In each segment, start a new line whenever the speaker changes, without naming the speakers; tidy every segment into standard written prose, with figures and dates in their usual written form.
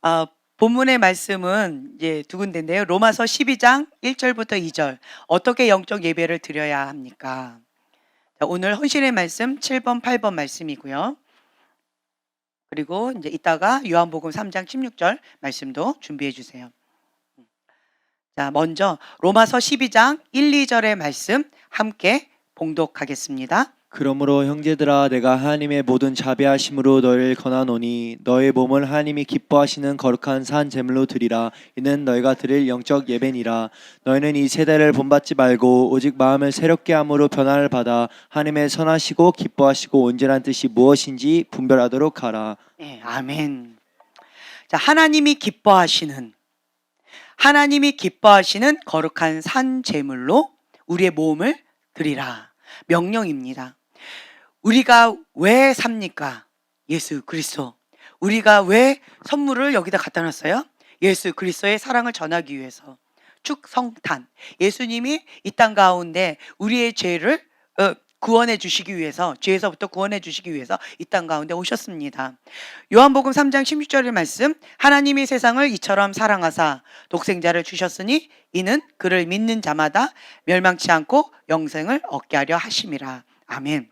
아, 본문의 말씀은 이제 두 군데인데요. 로마서 12장 1절부터 2절. 어떻게 영적 예배를 드려야 합니까? 자, 오늘 헌신의 말씀 7번, 8번 말씀이고요. 그리고 이제 이따가 요한복음 3장 16절 말씀도 준비해 주세요. 자, 먼저 로마서 12장 1, 2절의 말씀 함께 봉독하겠습니다.
그러므로 형제들아 내가 하나님의 모든 자비하심으로 너희를 권하노니 너희 몸을 하나님이 기뻐하시는 거룩한 산 제물로 드리라. 이는 너희가 드릴 영적 예배니라. 너희는 이 세대를 본받지 말고 오직 마음을 새롭게 함으로 변화를 받아 하나님의 선하시고 기뻐하시고 온전한 뜻이 무엇인지 분별하도록 하라.
네, 아멘. 자, 하나님이 기뻐하시는 거룩한 산 제물로 우리의 몸을 드리라. 명령입니다. 우리가 왜 삽니까? 예수 그리스도. 우리가 왜 선물을 여기다 갖다 놨어요? 예수 그리스도의 사랑을 전하기 위해서. 축성탄. 예수님이 이 땅 가운데 우리의 죄를 구원해 주시기 위해서, 죄에서부터 구원해 주시기 위해서 이 땅 가운데 오셨습니다. 요한복음 3장 16절의 말씀, 하나님이 세상을 이처럼 사랑하사 독생자를 주셨으니 이는 그를 믿는 자마다 멸망치 않고 영생을 얻게 하려 하심이라. 아멘.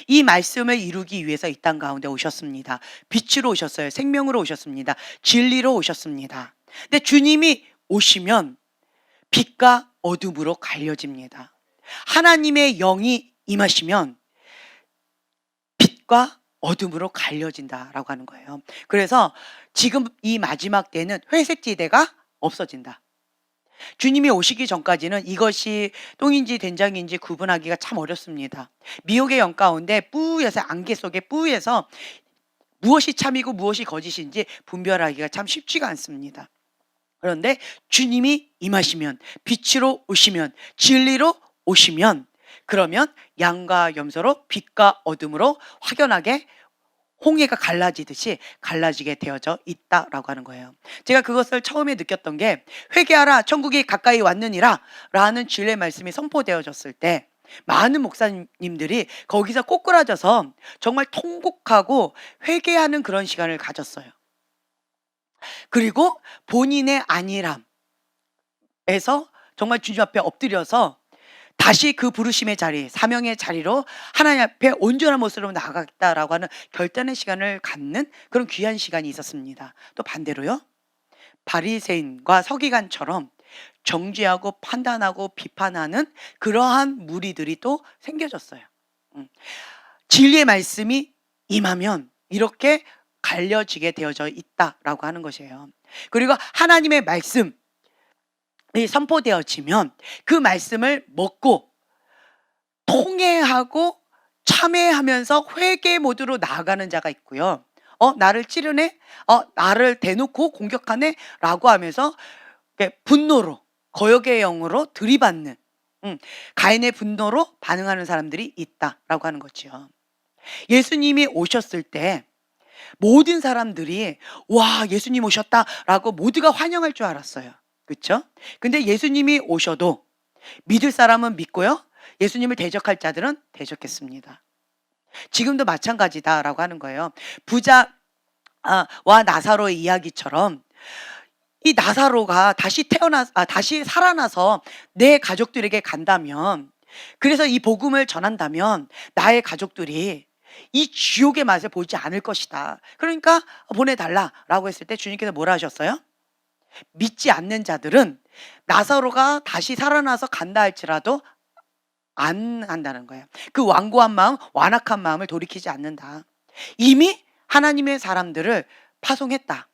이 말씀을 이루기 위해서 이 땅 가운데 오셨습니다. 빛으로 오셨어요. 생명으로 오셨습니다. 진리로 오셨습니다. 근데 주님이 오시면 빛과 어둠으로 갈려집니다. 하나님의 영이 임하시면 빛과 어둠으로 갈려진다라고 하는 거예요. 그래서 지금 이 마지막 때는 회색 지대가 없어진다. 주님이 오시기 전까지는 이것이 똥인지 된장인지 구분하기가 참 어렵습니다. 미혹의 영 가운데 뿌에서, 안개 속에 뿌에서 무엇이 참이고 무엇이 거짓인지 분별하기가 참 쉽지가 않습니다. 그런데 주님이 임하시면, 빛으로 오시면, 진리로 오시면, 그러면 양과 염소로 빛과 어둠으로 확연하게 홍해가 갈라지듯이 갈라지게 되어져 있다라고 하는 거예요. 제가 그것을 처음에 느꼈던 게, 회개하라 천국이 가까이 왔느니라 라는 진리의 말씀이 선포되어졌을 때 많은 목사님들이 거기서 꼬꾸라져서 정말 통곡하고 회개하는 그런 시간을 가졌어요. 그리고 본인의 안일함에서 정말 주님 앞에 엎드려서 다시 그 부르심의 자리, 사명의 자리로 하나님 앞에 온전한 모습으로 나아가겠다라고 하는 결단의 시간을 갖는 그런 귀한 시간이 있었습니다. 또 반대로요, 바리새인과 서기관처럼 정죄하고 판단하고 비판하는 그러한 무리들이 또 생겨졌어요. 진리의 말씀이 임하면 이렇게 갈려지게 되어져 있다라고 하는 것이에요. 그리고 하나님의 말씀이 선포되어지면 그 말씀을 먹고 통회하고 참회하면서 회개 모드로 나아가는 자가 있고요. 나를 찌르네? 나를 대놓고 공격하네? 라고 하면서 분노로, 거역의 영으로 들이받는, 가인의 분노로 반응하는 사람들이 있다라고 하는 거죠. 예수님이 오셨을 때 모든 사람들이 와, 예수님 오셨다라고 모두가 환영할 줄 알았어요. 그렇죠? 근데 예수님이 오셔도 믿을 사람은 믿고요, 예수님을 대적할 자들은 대적했습니다. 지금도 마찬가지다라고 하는 거예요. 부자와 나사로의 이야기처럼 이 나사로가 다시 살아나서 내 가족들에게 간다면, 그래서 이 복음을 전한다면 나의 가족들이 이 지옥의 맛을 보지 않을 것이다. 그러니까 보내달라라고 했을 때 주님께서 뭐라 하셨어요? 믿지 않는 자들은 나사로가 다시 살아나서 간다 할지라도 안 한다는 거예요. 그 완고한 마음, 완악한 마음을 돌이키지 않는다. 이미 하나님의 사람들을 파송했다.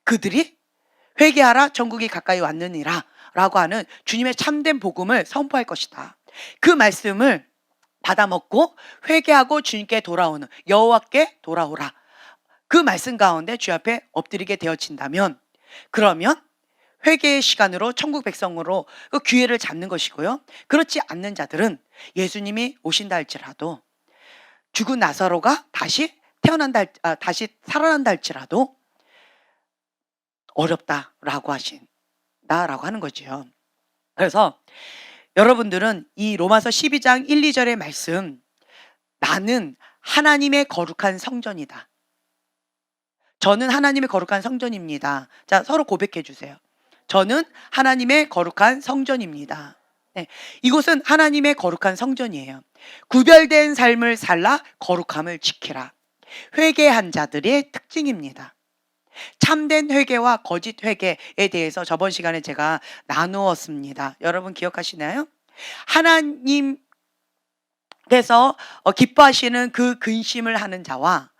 그들이 회개하라 천국이 가까이 왔느니라 라고 하는 주님의 참된 복음을 선포할 것이다. 그 말씀을 받아먹고 회개하고 주님께 돌아오는, 여호와께 돌아오라, 그 말씀 가운데 주 앞에 엎드리게 되어진다면, 그러면 회개의 시간으로 천국 백성으로 그 기회를 잡는 것이고요. 그렇지 않는 자들은 예수님이 오신다 할지라도, 죽은 나사로가 다시 살아난다 할지라도 어렵다라고 하신다라고 하는 거죠. 그래서 여러분들은 이 로마서 12장 1, 2절의 말씀, 나는 하나님의 거룩한 성전이다, 저는 하나님의 거룩한 성전입니다. 자, 서로 고백해 주세요. 저는 하나님의 거룩한 성전입니다. 네, 이곳은 하나님의 거룩한 성전이에요. 구별된 삶을 살라 거룩함을 지키라. 회개한 자들의 특징입니다. 참된 회개와 거짓 회개에 대해서 저번 시간에 제가 나누었습니다. 여러분 기억하시나요? 하나님께서 기뻐하시는 그 근심을 하는 자와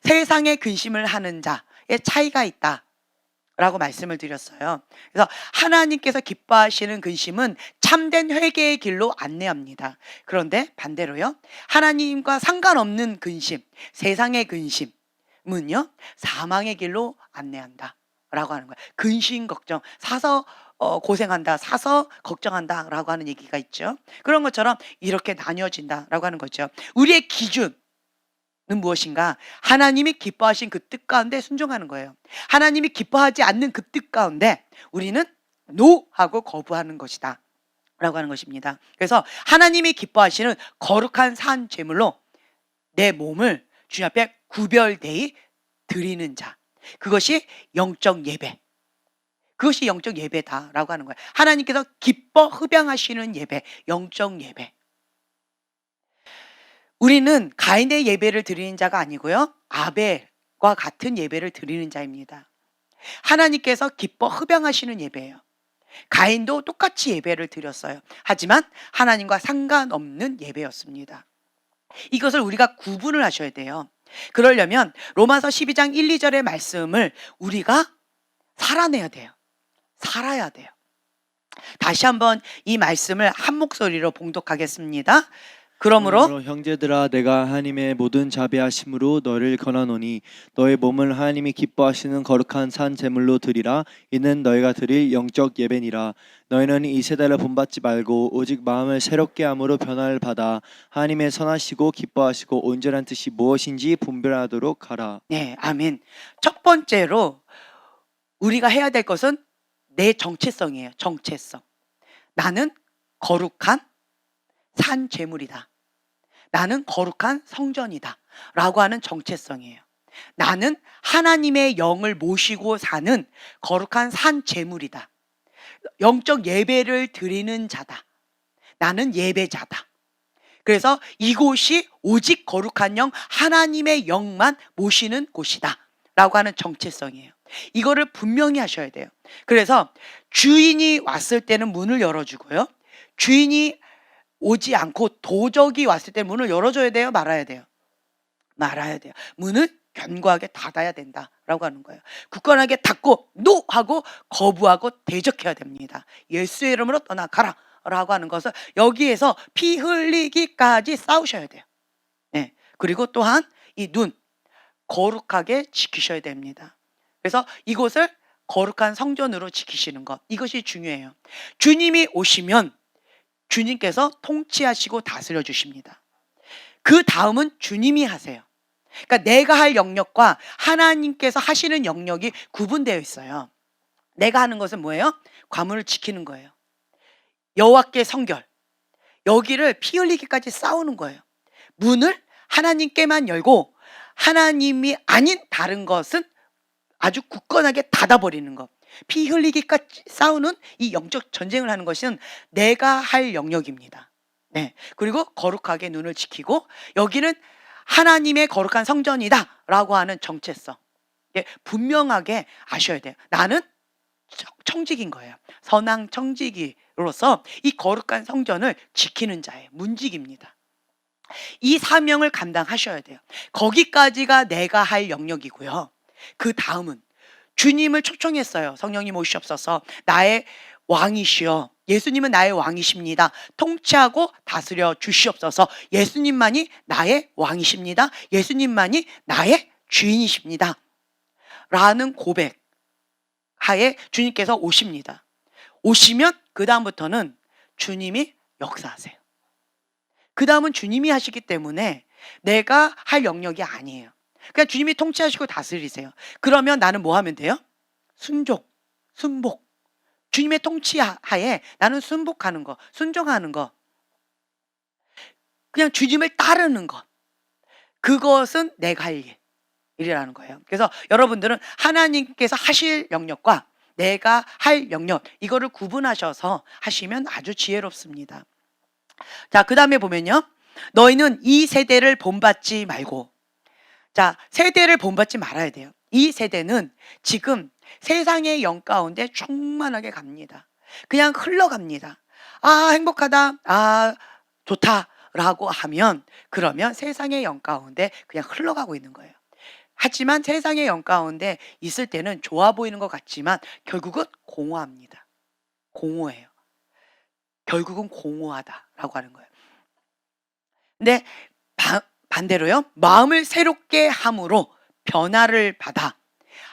세상의 근심을 하는 자의 차이가 있다 라고 말씀을 드렸어요. 그래서 하나님께서 기뻐하시는 근심은 참된 회개의 길로 안내합니다. 그런데 반대로요, 하나님과 상관없는 근심, 세상의 근심은요 사망의 길로 안내한다 라고 하는 거예요. 근심 걱정, 사서 고생한다, 사서 걱정한다 라고 하는 얘기가 있죠. 그런 것처럼 이렇게 나뉘어진다 라고 하는 거죠. 우리의 기준 는 무엇인가? 하나님이 기뻐하신 그 뜻 가운데 순종하는 거예요. 하나님이 기뻐하지 않는 그 뜻 가운데 우리는 노 하고 거부하는 것이다 라고 하는 것입니다. 그래서 하나님이 기뻐하시는 거룩한 산 제물로 내 몸을 주님 앞에 구별되이 드리는 자, 그것이 영적 예배, 그것이 영적 예배다라고 하는 거예요. 하나님께서 기뻐 흡양하시는 예배, 영적 예배. 우리는 가인의 예배를 드리는 자가 아니고요, 아벨과 같은 예배를 드리는 자입니다. 하나님께서 기뻐 흡양하시는 예배예요. 가인도 똑같이 예배를 드렸어요. 하지만 하나님과 상관없는 예배였습니다. 이것을 우리가 구분을 하셔야 돼요. 그러려면 로마서 12장 1, 2절의 말씀을 우리가 살아내야 돼요. 살아야 돼요. 다시 한번 이 말씀을 한 목소리로 봉독하겠습니다. 그러므로
형제들아 내가 하나님의 모든 자비하심으로 너를 권하노니 너의 몸을 하나님이 기뻐하시는 거룩한 산 제물로 드리라. 이는 너희가 드릴 영적 예배니라. 너희는 이 세대를 본받지 말고 오직 마음을 새롭게 함으로 변화를 받아 하나님의 선하시고 기뻐하시고 온전한 뜻이 무엇인지 분별하도록 하라.
네, 아멘. 첫 번째로 우리가 해야 될 것은 내 정체성이에요. 정체성. 나는 거룩한 산 제물이다. 나는 거룩한 성전이다 라고 하는 정체성이에요. 나는 하나님의 영을 모시고 사는 거룩한 산 제물이다. 영적 예배를 드리는 자다. 나는 예배자다. 그래서 이곳이 오직 거룩한 영, 하나님의 영만 모시는 곳이다 라고 하는 정체성이에요. 이거를 분명히 하셔야 돼요. 그래서 주인이 왔을 때는 문을 열어주고요, 주인이 오지 않고 도적이 왔을 때 문을 열어줘야 돼요, 말아야 돼요? 말아야 돼요. 문을 견고하게 닫아야 된다라고 하는 거예요. 굳건하게 닫고 노 하고 거부하고 대적해야 됩니다. 예수의 이름으로 떠나가라 라고 하는 것을 여기에서 피 흘리기까지 싸우셔야 돼요. 네. 그리고 또한 이 눈 거룩하게 지키셔야 됩니다. 그래서 이곳을 거룩한 성전으로 지키시는 것, 이것이 중요해요. 주님이 오시면 주님께서 통치하시고 다스려 주십니다. 그 다음은 주님이 하세요. 그러니까 내가 할 영역과 하나님께서 하시는 영역이 구분되어 있어요. 내가 하는 것은 뭐예요? 관문을 지키는 거예요. 여호와께 성결, 여기를 피 흘리기까지 싸우는 거예요. 문을 하나님께만 열고 하나님이 아닌 다른 것은 아주 굳건하게 닫아버리는 것. 피 흘리기까지 싸우는 이 영적 전쟁을 하는 것은 내가 할 영역입니다. 네. 그리고 거룩하게 눈을 지키고 여기는 하나님의 거룩한 성전이다 라고 하는 정체성, 분명하게 아셔야 돼요. 나는 청직인 거예요. 선왕 청지기로서 이 거룩한 성전을 지키는 자예요. 문직입니다. 이 사명을 감당하셔야 돼요. 거기까지가 내가 할 영역이고요. 그 다음은 주님을 초청했어요. 성령님 오시옵소서. 나의 왕이시여. 예수님은 나의 왕이십니다. 통치하고 다스려 주시옵소서. 예수님만이 나의 왕이십니다. 예수님만이 나의 주인이십니다. 라는 고백 하에 주님께서 오십니다. 오시면 그 다음부터는 주님이 역사하세요. 그 다음은 주님이 하시기 때문에 내가 할 영역이 아니에요. 그냥 주님이 통치하시고 다스리세요. 그러면 나는 뭐 하면 돼요? 순복. 주님의 통치하에 나는 순복하는 거, 순종하는 거, 그냥 주님을 따르는 것, 그것은 내가 할 일. 일이라는 거예요. 그래서 여러분들은 하나님께서 하실 영역과 내가 할 영역, 이거를 구분하셔서 하시면 아주 지혜롭습니다. 자, 그 다음에 보면요. 너희는 이 세대를 본받지 말고. 자, 세대를 본받지 말아야 돼요. 이 세대는 지금 세상의 영 가운데 충만하게 갑니다. 그냥 흘러갑니다. 아, 행복하다. 아, 좋다. 라고 하면 그러면 세상의 영 가운데 그냥 흘러가고 있는 거예요. 하지만 세상의 영 가운데 있을 때는 좋아 보이는 것 같지만 결국은 공허합니다. 공허해요. 결국은 공허하다라고 하는 거예요. 근데 반대로요. 마음을 새롭게 함으로 변화를 받아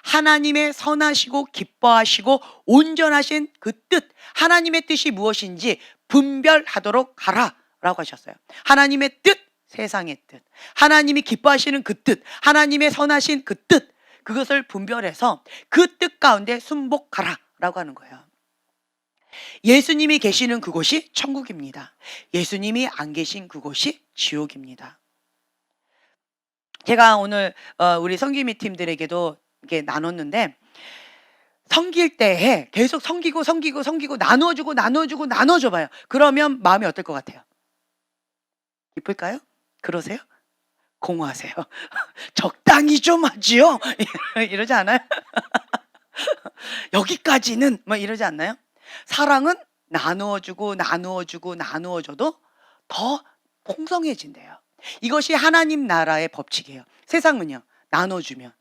하나님의 선하시고 기뻐하시고 온전하신 그 뜻, 하나님의 뜻이 무엇인지 분별하도록 하라라고 하셨어요. 하나님의 뜻, 세상의 뜻, 하나님이 기뻐하시는 그 뜻, 하나님의 선하신 그 뜻, 그것을 분별해서 그 뜻 가운데 순복하라라고 하는 거예요. 예수님이 계시는 그곳이 천국입니다. 예수님이 안 계신 그곳이 지옥입니다. 제가 오늘 우리 성기미 팀들에게도 이렇게 나눴는데, 섬길 때에 계속 섬기고 나누어주고 나눠줘봐요. 그러면 마음이 어떨 것 같아요? 기쁠까요? 그러세요? 공허하세요. 적당히 좀 하지요. 이러지 않아요? 여기까지는 뭐 이러지 않나요? 사랑은 나누어주고 나누어줘도 더 풍성해진대요. 이것이 하나님 나라의 법칙이에요. 세상은요, 나눠주면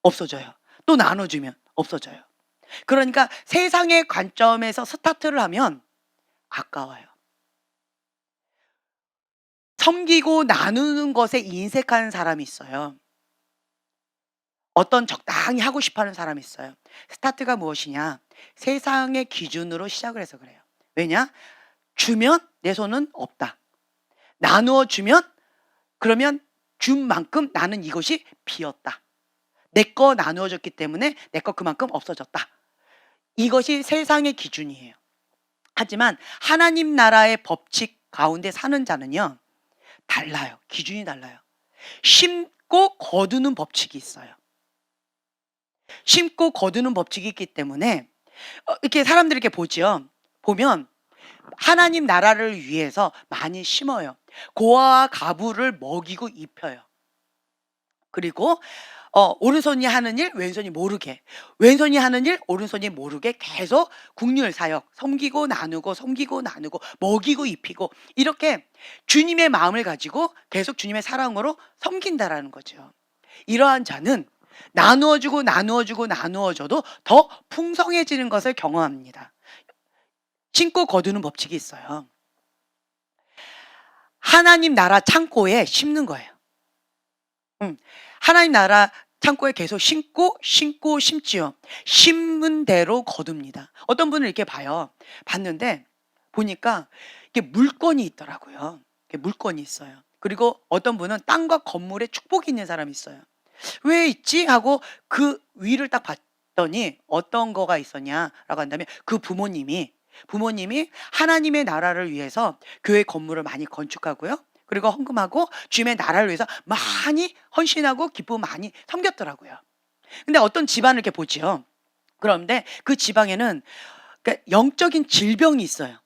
없어져요. 또 나눠주면 없어져요. 그러니까 세상의 관점에서 스타트를 하면 아까워요. 섬기고 나누는 것에 인색하는 사람이 있어요. 어떤 적당히 하고 싶어하는 사람이 있어요. 스타트가 무엇이냐? 세상의 기준으로 시작을 해서 그래요. 왜냐? 주면 내 손은 없다. 나누어 주면 그러면 준 만큼 나는 이것이 비었다. 내 거 나누어 줬기 때문에 내 거 그만큼 없어졌다. 이것이 세상의 기준이에요. 하지만 하나님 나라의 법칙 가운데 사는 자는요, 달라요. 기준이 달라요. 심고 거두는 법칙이 있어요. 심고 거두는 법칙이 있기 때문에 이렇게 사람들이 이렇게 보면 하나님 나라를 위해서 많이 심어요. 고아와 가부를 먹이고 입혀요. 그리고 오른손이 하는 일 왼손이 모르게, 왼손이 하는 일 오른손이 모르게 계속 국률 사역, 섬기고 나누고 먹이고 입히고, 이렇게 주님의 마음을 가지고 계속 주님의 사랑으로 섬긴다라는 거죠. 이러한 자는 나누어주고 나누어줘도 더 풍성해지는 것을 경험합니다. 심고 거두는 법칙이 있어요. 하나님 나라 창고에 심는 거예요. 하나님 나라 창고에 계속 심지요. 심은 대로 거둡니다. 어떤 분을 이렇게 봤는데 보니까 이게 물건이 있더라고요. 물건이 있어요. 그리고 어떤 분은 땅과 건물에 축복이 있는 사람이 있어요. 왜 있지? 하고 그 위를 딱 봤더니 어떤 거가 있었냐라고 한다면 그 부모님이 하나님의 나라를 위해서 교회 건물을 많이 건축하고요. 그리고 헌금하고 주님의 나라를 위해서 많이 헌신하고 기쁨 많이 섬겼더라고요. 근데 어떤 집안을 이렇게 보지요. 그런데 그 지방에는 그러니까 영적인 질병이 있어요.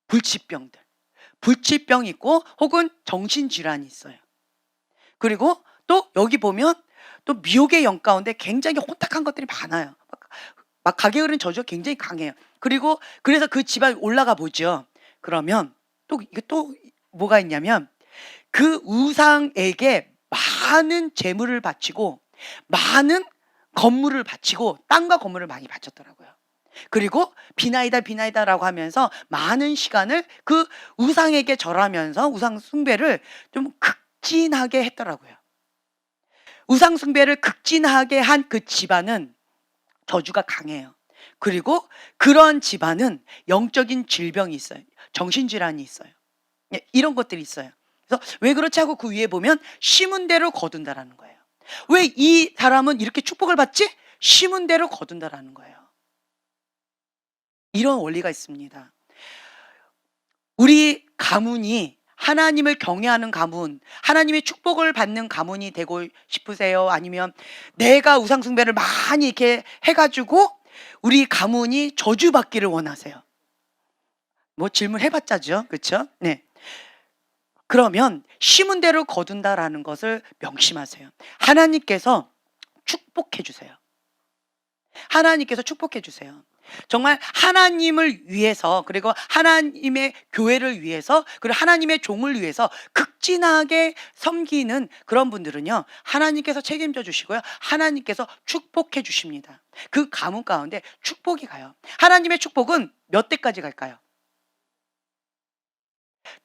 불치병 있고 혹은 정신질환이 있어요. 그리고 또 여기 보면 또 미혹의 영 가운데 굉장히 혼탁한 것들이 많아요. 막 가게 흐르는 저주가 굉장히 강해요. 그리고 그래서 그 집안 올라가 보죠. 그러면 이게 또 뭐가 있냐면 그 우상에게 많은 재물을 바치고 많은 건물을 바치고 땅과 건물을 많이 바쳤더라고요. 그리고 비나이다라고 하면서 많은 시간을 그 우상에게 절하면서 우상 숭배를 좀 극진하게 했더라고요. 우상 숭배를 극진하게 한 그 집안은 저주가 강해요. 그리고 그런 집안은 영적인 질병이 있어요. 정신질환이 있어요. 이런 것들이 있어요. 그래서 왜 그렇지 하고 그 위에 보면 심은 대로 거둔다라는 거예요. 왜 이 사람은 이렇게 축복을 받지? 심은 대로 거둔다라는 거예요. 이런 원리가 있습니다. 우리 가문이 하나님을 경외하는 가문, 하나님의 축복을 받는 가문이 되고 싶으세요? 아니면 내가 우상숭배를 많이 이렇게 해가지고 우리 가문이 저주받기를 원하세요? 뭐 질문해봤자죠, 그렇죠? 네. 그러면 심은 대로 거둔다라는 것을 명심하세요. 하나님께서 축복해 주세요. 하나님께서 축복해 주세요. 정말 하나님을 위해서, 그리고 하나님의 교회를 위해서, 그리고 하나님의 종을 위해서 극진하게 섬기는 그런 분들은요, 하나님께서 책임져 주시고요, 하나님께서 축복해 주십니다. 그 가문 가운데 축복이 가요. 하나님의 축복은 몇 대까지 갈까요?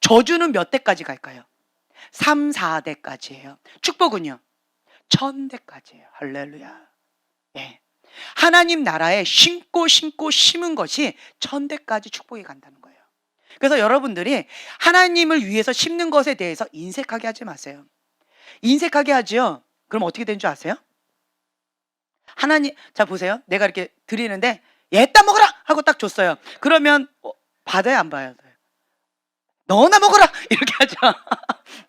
저주는 몇 대까지 갈까요? 3, 4대까지예요. 축복은요? 1000대까지예요. 할렐루야. 예. 하나님 나라에 심고 심은 것이 1000대까지 축복이 간다는 거예요. 그래서 여러분들이 하나님을 위해서 심는 것에 대해서 인색하게 하지 마세요. 인색하게 하죠. 그럼 어떻게 된 줄 아세요? 하나님, 자 보세요. 내가 이렇게 드리는데 얘 따먹어라 하고 딱 줬어요. 그러면 받아야 안 받아요? 너나 먹어라 이렇게 하죠.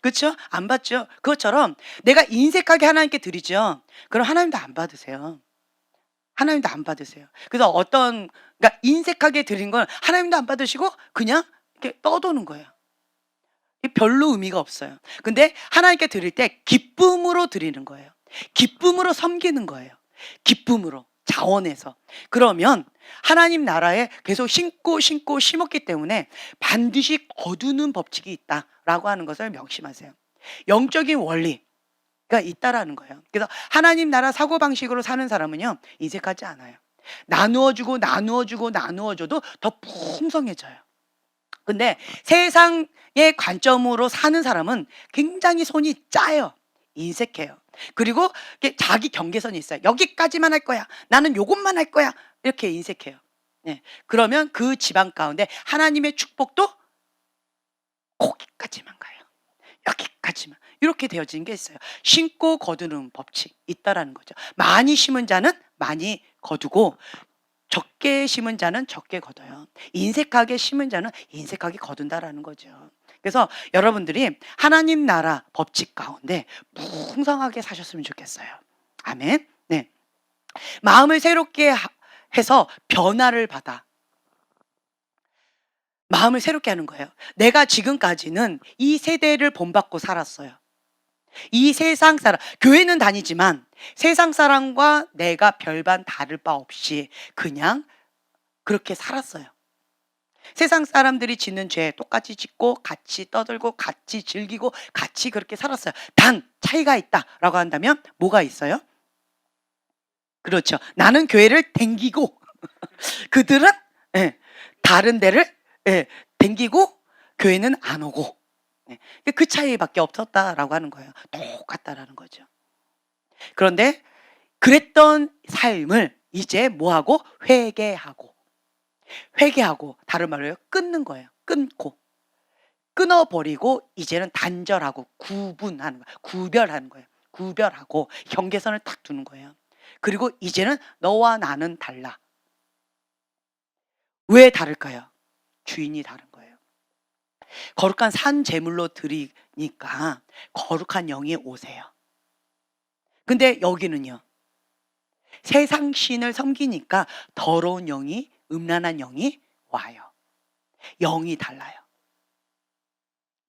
그렇죠? 안 받죠. 그것처럼 내가 인색하게 하나님께 드리죠. 그럼 하나님도 안 받으세요. 하나님도 안 받으세요. 그래서 그러니까 인색하게 드린 건 하나님도 안 받으시고 그냥 이렇게 떠도는 거예요. 별로 의미가 없어요. 근데 하나님께 드릴 때 기쁨으로 드리는 거예요. 기쁨으로 섬기는 거예요. 기쁨으로, 자원해서. 그러면 하나님 나라에 계속 심고 심었기 때문에 반드시 거두는 법칙이 있다라고 하는 것을 명심하세요. 영적인 원리가 있다라는 거예요. 그래서 하나님 나라 사고방식으로 사는 사람은요, 인색하지 않아요. 나누어주고 나누어줘도 더 풍성해져요. 근데 세상의 관점으로 사는 사람은 굉장히 손이 짜요. 인색해요. 그리고 자기 경계선이 있어요. 여기까지만 할 거야. 나는 요것만 할 거야. 이렇게 인색해요. 네. 그러면 그 집안 가운데 하나님의 축복도 거기까지만 가요. 여기까지만. 이렇게 되어진 게 있어요. 심고 거두는 법칙 있다라는 거죠. 많이 심은 자는 많이 거두고 적게 심은 자는 적게 거둬요. 인색하게 심은 자는 인색하게 거둔다라는 거죠. 그래서 여러분들이 하나님 나라 법칙 가운데 풍성하게 사셨으면 좋겠어요. 아멘. 네. 마음을 새롭게 해서 변화를 받아. 마음을 새롭게 하는 거예요. 내가 지금까지는 이 세대를 본받고 살았어요. 이 세상 사람, 교회는 다니지만 세상 사람과 내가 별반 다를 바 없이 그냥 그렇게 살았어요. 세상 사람들이 짓는 죄 똑같이 짓고 같이 떠들고 같이 즐기고 같이 그렇게 살았어요. 단 차이가 있다라고 한다면 뭐가 있어요? 그렇죠. 나는 교회를 댕기고 그들은 다른 데를 댕기고 교회는 안 오고, 그 차이밖에 없었다라고 하는 거예요. 똑같다라는 거죠. 그런데 그랬던 삶을 이제 뭐하고? 회개하고 다른 말로 끊는 거예요. 끊어버리고 이제는 단절하고 구별하는 거예요. 구별하고 경계선을 딱 두는 거예요. 그리고 이제는 너와 나는 달라. 왜 다를까요? 주인이 다른 거예요. 거룩한 산 제물로 드리니까 거룩한 영이 오세요. 근데 여기는요, 세상 신을 섬기니까 더러운 영이, 음란한 영이 와요. 영이 달라요.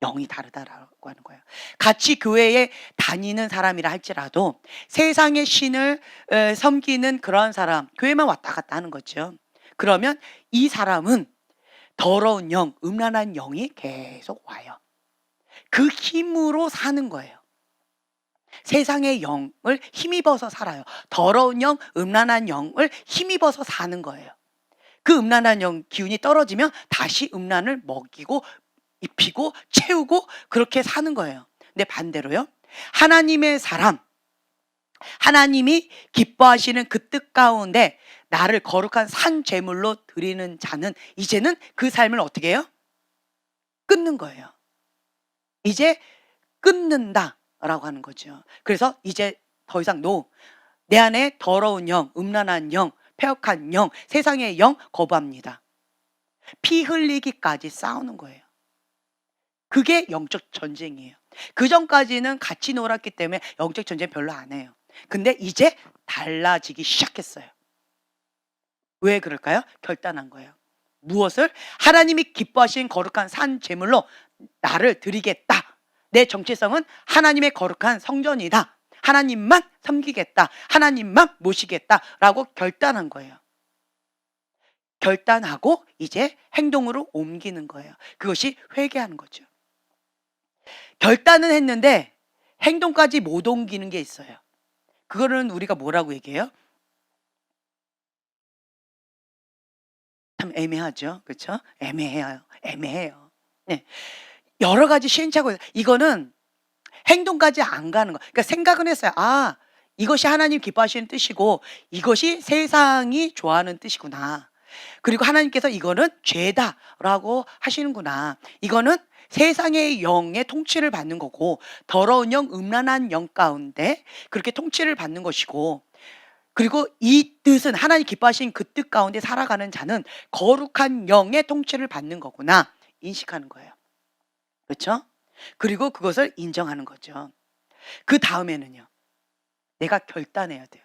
영이 다르다라고 하는 거예요. 같이 교회에 다니는 사람이라 할지라도 세상의 신을 섬기는 그런 사람, 교회만 왔다 갔다 하는 거죠. 그러면 이 사람은 더러운 영, 음란한 영이 계속 와요. 그 힘으로 사는 거예요. 세상의 영을 힘입어서 살아요. 더러운 영, 음란한 영을 힘입어서 사는 거예요. 그 음란한 영 기운이 떨어지면 다시 음란을 먹이고 입히고 채우고 그렇게 사는 거예요. 근데 반대로요, 하나님의 사람, 하나님이 기뻐하시는 그 뜻 가운데 나를 거룩한 산 제물로 드리는 자는 이제는 그 삶을 어떻게 해요? 끊는 거예요. 이제 끊는다라고 하는 거죠. 그래서 이제 더 이상 내 안에 더러운 영, 음란한 영, 폐역한 영, 세상의 영 거부합니다. 피 흘리기까지 싸우는 거예요. 그게 영적 전쟁이에요. 그전까지는 같이 놀았기 때문에 영적 전쟁 별로 안 해요. 근데 이제 달라지기 시작했어요. 왜 그럴까요? 결단한 거예요. 무엇을? 하나님이 기뻐하신 거룩한 산 제물로 나를 드리겠다. 내 정체성은 하나님의 거룩한 성전이다. 하나님만 섬기겠다. 하나님만 모시겠다라고 결단한 거예요. 결단하고 이제 행동으로 옮기는 거예요. 그것이 회개하는 거죠. 결단은 했는데 행동까지 못 옮기는 게 있어요. 그거는 우리가 뭐라고 얘기해요? 참 애매하죠. 그렇죠? 애매해요. 애매해요. 네. 여러 가지 시행착오. 이거는 행동까지 안 가는 거. 그러니까 생각은 했어요. 아, 이것이 하나님 기뻐하시는 뜻이고 이것이 세상이 좋아하는 뜻이구나. 그리고 하나님께서 이거는 죄다라고 하시는구나. 이거는 세상의 영의 통치를 받는 거고 더러운 영, 음란한 영 가운데 그렇게 통치를 받는 것이고, 그리고 이 뜻은 하나님 기뻐하신 그 뜻 가운데 살아가는 자는 거룩한 영의 통치를 받는 거구나 인식하는 거예요. 그렇죠? 그리고 그것을 인정하는 거죠. 그 다음에는요, 내가 결단해야 돼요.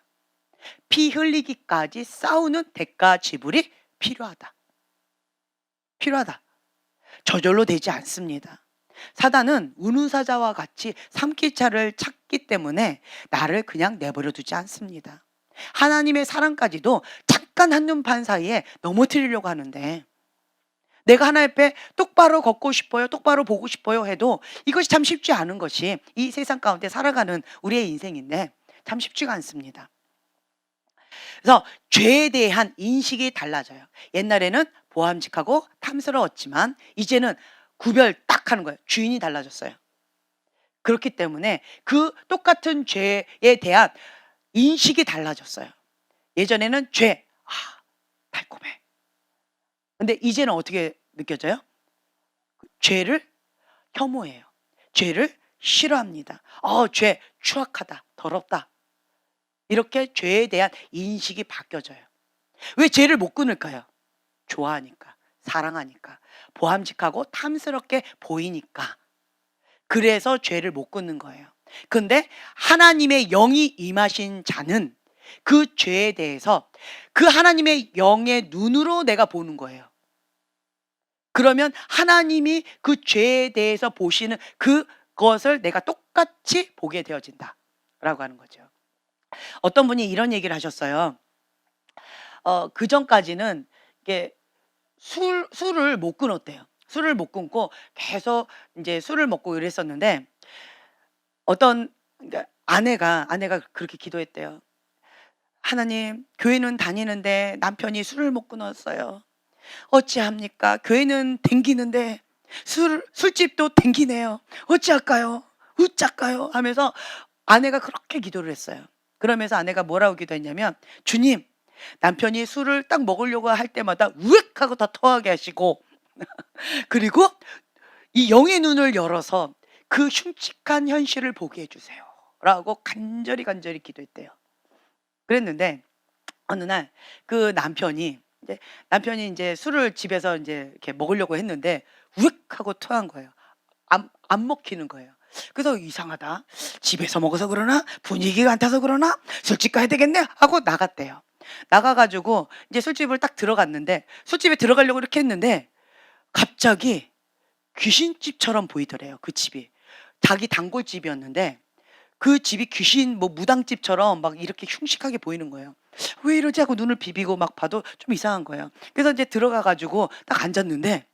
피 흘리기까지 싸우는 대가 지불이 필요하다. 필요하다. 저절로 되지 않습니다. 사단은 운운사자와 같이 삼킬차를 찾기 때문에 나를 그냥 내버려 두지 않습니다. 하나님의 사랑까지도 잠깐 한눈판 사이에 넘어뜨리려고 하는데, 내가 하나님 앞에 똑바로 걷고 싶어요, 똑바로 보고 싶어요 해도 이것이 참 쉽지 않은 것이 이 세상 가운데 살아가는 우리의 인생인데 참 쉽지가 않습니다. 그래서 죄에 대한 인식이 달라져요. 옛날에는 보암직하고 탐스러웠지만 이제는 구별 딱 하는 거예요. 주인이 달라졌어요. 그렇기 때문에 그 똑같은 죄에 대한 인식이 달라졌어요. 예전에는 죄, 달콤해. 근데 이제는 어떻게 느껴져요? 죄를 혐오해요. 죄를 싫어합니다. 죄 추악하다, 더럽다. 이렇게 죄에 대한 인식이 바뀌어져요. 왜 죄를 못 끊을까요? 좋아하니까, 사랑하니까, 보암직하고 탐스럽게 보이니까. 그래서 죄를 못 끊는 거예요. 근데 하나님의 영이 임하신 자는 그 죄에 대해서 그 하나님의 영의 눈으로 내가 보는 거예요. 그러면 하나님이 그 죄에 대해서 보시는 그것을 내가 똑같이 보게 되어진다 라고 하는 거죠. 어떤 분이 이런 얘기를 하셨어요. 그 전까지는 이게 술을 못 끊었대요. 술을 못 끊고 계속 이제 술을 먹고 이랬었는데, 어떤, 그러니까 아내가 그렇게 기도했대요. 하나님, 교회는 다니는데 남편이 술을 못 끊었어요. 어찌합니까? 교회는 댕기는데 술집도 댕기네요. 어찌할까요? 어찌할까요? 하면서 아내가 그렇게 기도를 했어요. 그러면서 아내가 뭐라고 기도했냐면, 주님, 남편이 술을 딱 먹으려고 할 때마다 우익 하고 다 토하게 하시고 그리고 이 영의 눈을 열어서 그 흉측한 현실을 보게 해주세요 라고 간절히 기도했대요. 그랬는데 어느 날 그 남편이 이제 술을 집에서 이제 이렇게 먹으려고 했는데 우익 하고 토한 거예요. 안 먹히는 거예요. 그래서 이상하다. 집에서 먹어서 그러나? 분위기가 안 타서 그러나? 술집 가야 되겠네? 하고 나갔대요. 나가가지고 이제 술집을 딱 들어갔는데, 술집에 들어가려고 이렇게 했는데 갑자기 귀신집처럼 보이더래요. 그 집이 자기 단골집이었는데 그 집이 귀신 무당집처럼 막 이렇게 흉측하게 보이는 거예요. 왜 이러지 하고 눈을 비비고 막 봐도 좀 이상한 거예요. 그래서 이제 들어가가지고 딱 앉았는데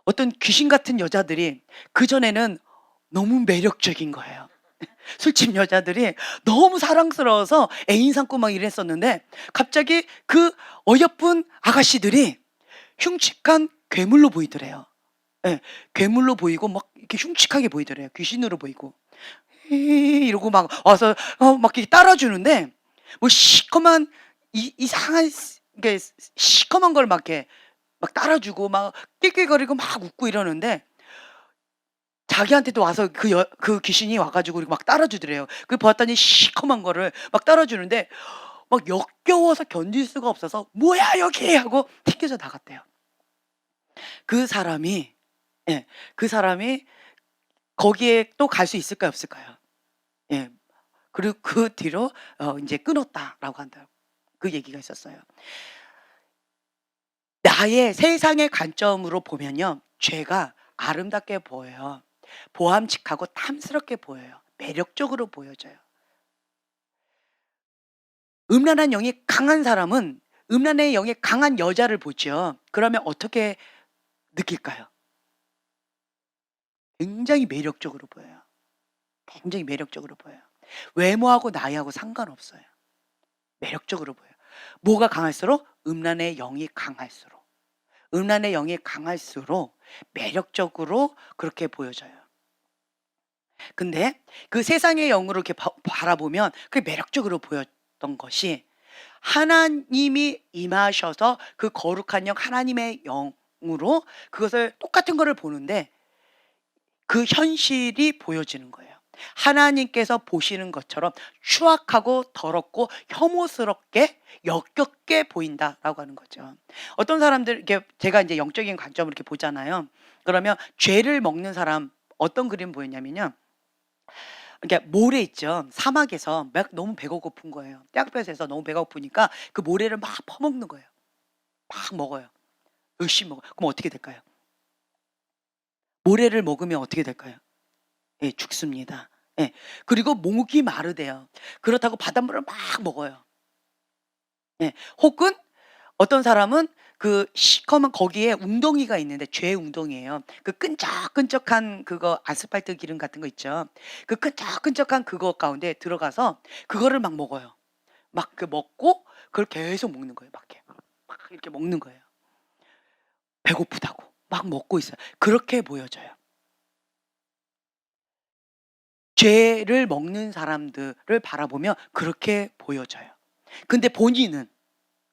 어떤 귀신 같은 여자들이, 그전에는 너무 매력적인 거예요. 술집 여자들이 너무 사랑스러워서 애인 삼고 막 이랬었는데 갑자기 그 어여쁜 아가씨들이 흉측한 괴물로 보이더래요. 예, 괴물로 보이고 막 이렇게 흉측하게 보이더래요. 귀신으로 보이고 이러고 막 와서 막 이렇게 따라주는데 시커먼 이상한 게 시커먼 걸 막 이렇게 막 따라주고 막 낄낄거리고 막 웃고 이러는데, 자기한테도 와서 그 귀신이 와가지고 막 따라주더래요. 그 봤더니 시커먼 거를 막 따라주는데 막 역겨워서 견딜 수가 없어서 뭐야 여기 하고 튀겨져 나갔대요. 그 사람이 예. 그 사람이 거기에 또 갈 수 있을까요, 없을까요? 예. 그리고 그 뒤로 인제 끊었다라고 한다. 그 얘기가 있었어요. 나의 세상의 관점으로 보면요. 죄가 아름답게 보여요. 보암직하고 탐스럽게 보여요. 매력적으로 보여져요. 음란한 영이 강한 사람은 음란의 영이 강한 여자를 보죠. 그러면 어떻게 느낄까요? 굉장히 매력적으로 보여요. 굉장히 매력적으로 보여요. 외모하고 나이하고 상관없어요. 매력적으로 보여요. 뭐가 강할수록? 음란의 영이 강할수록. 음란의 영이 강할수록 매력적으로 그렇게 보여져요. 근데 그 세상의 영으로 이렇게 바라보면 그게 매력적으로 보였던 것이 하나님이 임하셔서 그 거룩한 영 하나님의 영으로 그것을 똑같은 거를 보는데 그 현실이 보여지는 거예요. 하나님께서 보시는 것처럼 추악하고 더럽고 혐오스럽게 역겹게 보인다라고 하는 거죠. 어떤 사람들 이렇게 제가 이제 영적인 관점으로 이렇게 보잖아요. 그러면 죄를 먹는 사람 어떤 그림 보였냐면요. 이렇게 모래 있죠. 사막에서 막 너무 배가 고픈 거예요. 땡볕에서 너무 배가 고프니까 그 모래를 막 퍼먹는 거예요. 막 먹어요. 열심히 먹어요. 그럼 어떻게 될까요? 모래를 먹으면 어떻게 될까요? 예, 죽습니다. 예. 그리고 목이 마르대요. 그렇다고 바닷물을 막 먹어요. 예. 혹은 어떤 사람은 그 시커먼 거기에 웅덩이가 있는데 죄 웅덩이에요. 그 끈적끈적한 그거 아스팔트 기름 같은 거 있죠. 그 끈적끈적한 그거 가운데 들어가서 그거를 막 먹어요. 막 그 먹고 그걸 계속 먹는 거예요. 막 이렇게 먹는 거예요. 배고프다고 막 먹고 있어요. 그렇게 보여져요. 죄를 먹는 사람들을 바라보면 그렇게 보여져요. 근데 본인은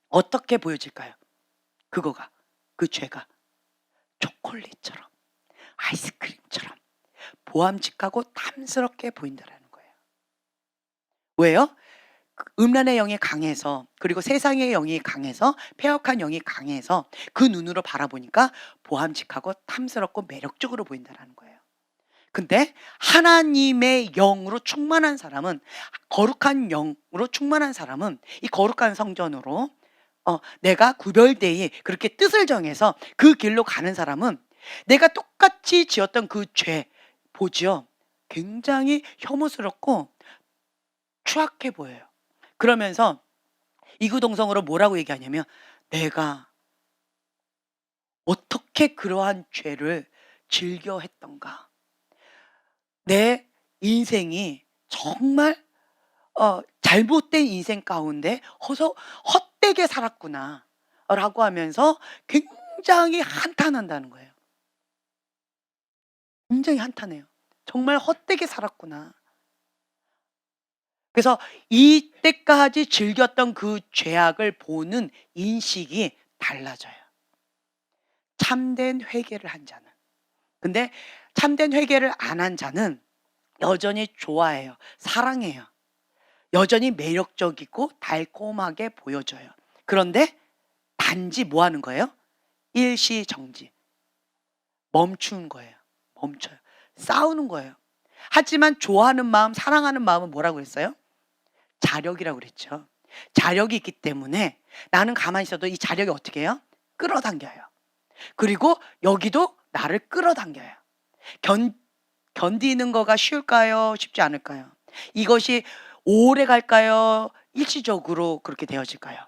어떻게 보여질까요? 그거가 그 죄가 초콜릿처럼 아이스크림처럼 보암직하고 탐스럽게 보인다라는 거예요. 왜요? 그 음란의 영이 강해서 그리고 세상의 영이 강해서 폐역한 영이 강해서 그 눈으로 바라보니까 보암직하고 탐스럽고 매력적으로 보인다라는 거예요. 근데 하나님의 영으로 충만한 사람은 거룩한 영으로 충만한 사람은 이 거룩한 성전으로 내가 구별되이 그렇게 뜻을 정해서 그 길로 가는 사람은 내가 똑같이 지었던 그 죄 보지요. 굉장히 혐오스럽고 추악해 보여요. 그러면서 이구동성으로 뭐라고 얘기하냐면 내가 어떻게 그러한 죄를 즐겨 했던가. 내 인생이 정말 잘못된 인생 가운데 헛되게 살았구나라고 하면서 굉장히 한탄한다는 거예요. 굉장히 한탄해요. 정말 헛되게 살았구나. 그래서 이때까지 즐겼던 그 죄악을 보는 인식이 달라져요. 참된 회개를 한 자는. 근데 참된 회개를 안 한 자는 여전히 좋아해요. 사랑해요. 여전히 매력적이고 달콤하게 보여져요. 그런데 단지 뭐 하는 거예요? 일시정지. 멈춘 거예요. 멈춰요. 싸우는 거예요. 하지만 좋아하는 마음, 사랑하는 마음은 뭐라고 했어요? 자력이라고 그랬죠. 자력이 있기 때문에 나는 가만히 있어도 이 자력이 어떻게 해요? 끌어당겨요. 그리고 여기도 나를 끌어당겨요. 견디는 거가 쉬울까요? 쉽지 않을까요? 이것이 오래 갈까요? 일시적으로 그렇게 되어질까요?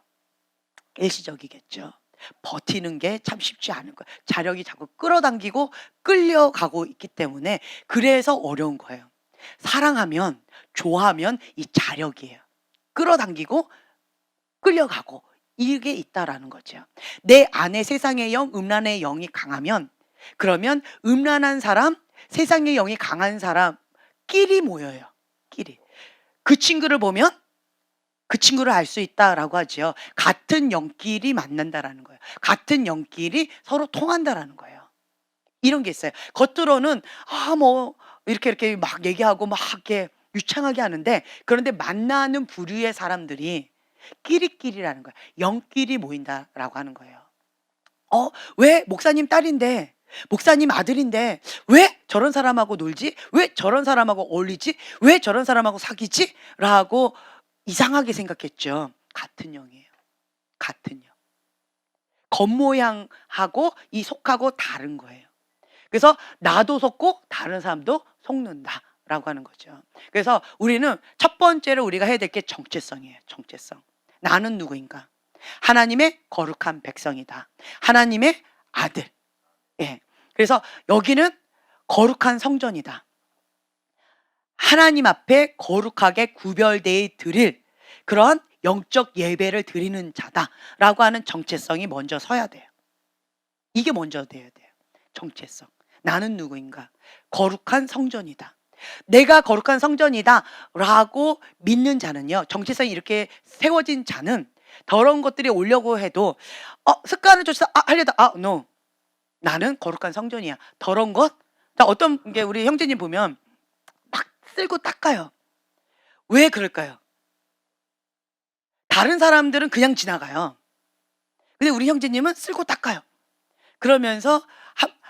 일시적이겠죠. 버티는 게 참 쉽지 않을 거예요. 자력이 자꾸 끌어당기고 끌려가고 있기 때문에 그래서 어려운 거예요. 사랑하면, 좋아하면 이 자력이에요. 끌어당기고 끌려가고 이게 있다라는 거죠. 내 안에 세상의 영, 음란의 영이 강하면 그러면 음란한 사람, 세상의 영이 강한 사람끼리 모여요. 끼리. 그 친구를 보면 그 친구를 알 수 있다라고 하죠. 같은 영끼리 만난다라는 거예요. 같은 영끼리 서로 통한다라는 거예요. 이런 게 있어요. 겉으로는 뭐 이렇게 막 얘기하고 막 이렇게 유창하게 하는데 그런데 만나는 부류의 사람들이 끼리끼리라는 거예요. 영끼리 모인다라고 하는 거예요. 왜 목사님 딸인데 목사님 아들인데 왜 저런 사람하고 놀지? 왜 저런 사람하고 어울리지? 왜 저런 사람하고 사귀지? 라고 이상하게 생각했죠. 같은 영이에요. 같은 영. 겉모양하고 이 속하고 다른 거예요. 그래서 나도 속고 다른 사람도 속는다 라고 하는 거죠. 그래서 우리는 첫 번째로 우리가 해야 될 게 정체성이에요. 정체성. 나는 누구인가? 하나님의 거룩한 백성이다. 하나님의 아들. 예. 그래서 여기는 거룩한 성전이다. 하나님 앞에 거룩하게 구별되어 드릴 그런 영적 예배를 드리는 자다라고 하는 정체성이 먼저 서야 돼요. 이게 먼저 돼야 돼요. 정체성. 나는 누구인가? 거룩한 성전이다. 내가 거룩한 성전이다라고 믿는 자는요. 정체성이 이렇게 세워진 자는 더러운 것들이 오려고 해도 습관을 쫓아서 하려다 no. 나는 거룩한 성전이야. 더러운 것? 어떤 게 우리 형제님 보면 막 쓸고 닦아요. 왜 그럴까요? 다른 사람들은 그냥 지나가요. 근데 우리 형제님은 쓸고 닦아요. 그러면서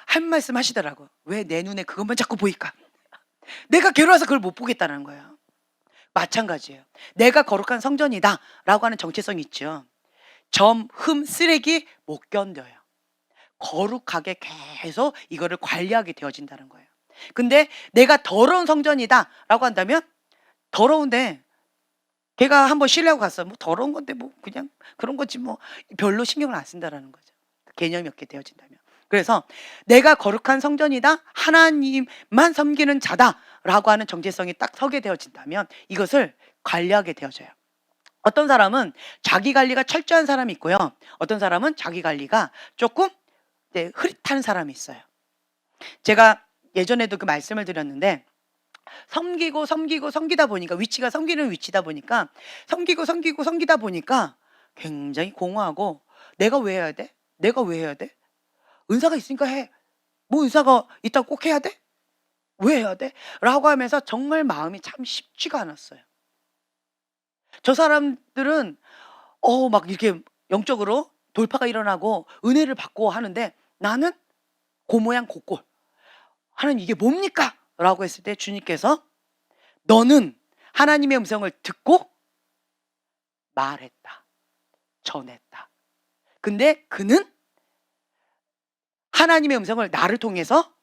한 말씀 하시더라고. 왜 내 눈에 그것만 자꾸 보일까? 내가 괴로워서 그걸 못 보겠다는 거예요. 마찬가지예요. 내가 거룩한 성전이다 라고 하는 정체성이 있죠. 점, 흠, 쓰레기 못 견뎌요. 거룩하게 계속 이거를 관리하게 되어진다는 거예요. 근데 내가 더러운 성전이다 라고 한다면 더러운데 걔가 한번 쉬려고 갔어. 뭐 더러운 건데 뭐 그냥 그런 거지 뭐 별로 신경을 안 쓴다라는 거죠. 개념이 없게 되어진다면. 그래서 내가 거룩한 성전이다. 하나님만 섬기는 자다라고 하는 정체성이 딱 서게 되어진다면 이것을 관리하게 되어져요. 어떤 사람은 자기 관리가 철저한 사람이 있고요. 어떤 사람은 자기 관리가 조금 흐릿한 사람이 있어요. 제가 예전에도 그 말씀을 드렸는데 섬기다 보니까 위치가 섬기는 위치다 보니까 섬기다 보니까 굉장히 공허하고 내가 왜 해야 돼? 내가 왜 해야 돼? 은사가 있으니까 해. 뭐 은사가 있다고 꼭 해야 돼? 왜 해야 돼? 라고 하면서 정말 마음이 참 쉽지가 않았어요. 저 사람들은 막 이렇게 영적으로 돌파가 일어나고 은혜를 받고 하는데 나는 고모양 고꼴. 하나님 이게 뭡니까? 라고 했을 때 주님께서 너는 하나님의 음성을 듣고 말했다. 전했다. 근데 그는 하나님의 음성을 나를 통해서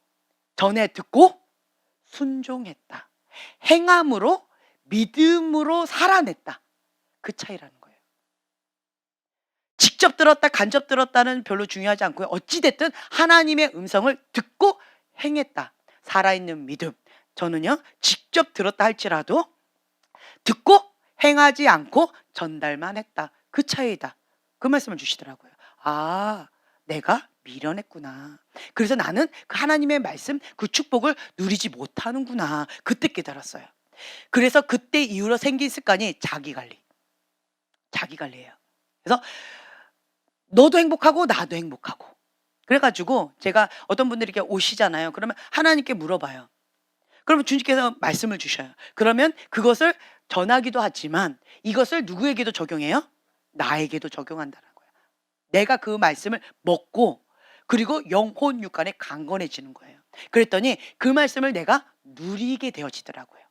전해 듣고 순종했다. 행함으로 믿음으로 살아냈다. 그 차이라는 거예요. 직접 들었다 간접 들었다는 별로 중요하지 않고요. 어찌됐든 하나님의 음성을 듣고 행했다. 살아있는 믿음. 저는요 직접 들었다 할지라도 듣고 행하지 않고 전달만 했다. 그 차이다. 그 말씀을 주시더라고요. 내가 미련했구나. 그래서 나는 그 하나님의 말씀 그 축복을 누리지 못하는구나. 그때 깨달았어요. 그래서 그때 이후로 생긴 습관이 자기관리. 자기관리예요. 그래서 너도 행복하고 나도 행복하고. 그래가지고 제가 어떤 분들이 이렇게 오시잖아요. 그러면 하나님께 물어봐요. 그러면 주님께서 말씀을 주셔요. 그러면 그것을 전하기도 하지만 이것을 누구에게도 적용해요? 나에게도 적용한다는 거예요. 내가 그 말씀을 먹고 그리고 영혼 육간에 강건해지는 거예요. 그랬더니 그 말씀을 내가 누리게 되어지더라고요.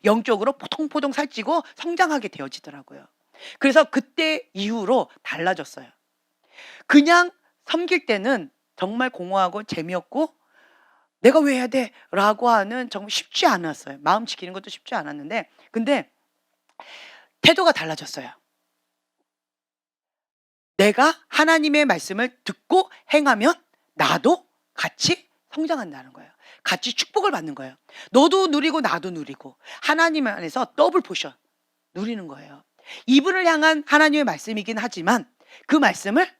영적으로 포동포동 살찌고 성장하게 되어지더라고요. 그래서 그때 이후로 달라졌어요. 그냥 섬길 때는 정말 공허하고 재미없고 내가 왜 해야 돼? 라고 하는 정말 쉽지 않았어요. 마음 지키는 것도 쉽지 않았는데 근데 태도가 달라졌어요. 내가 하나님의 말씀을 듣고 행하면 나도 같이 성장한다는 거예요. 같이 축복을 받는 거예요. 너도 누리고 나도 누리고 하나님 안에서 더블 포션 누리는 거예요. 이분을 향한 하나님의 말씀이긴 하지만 그 말씀을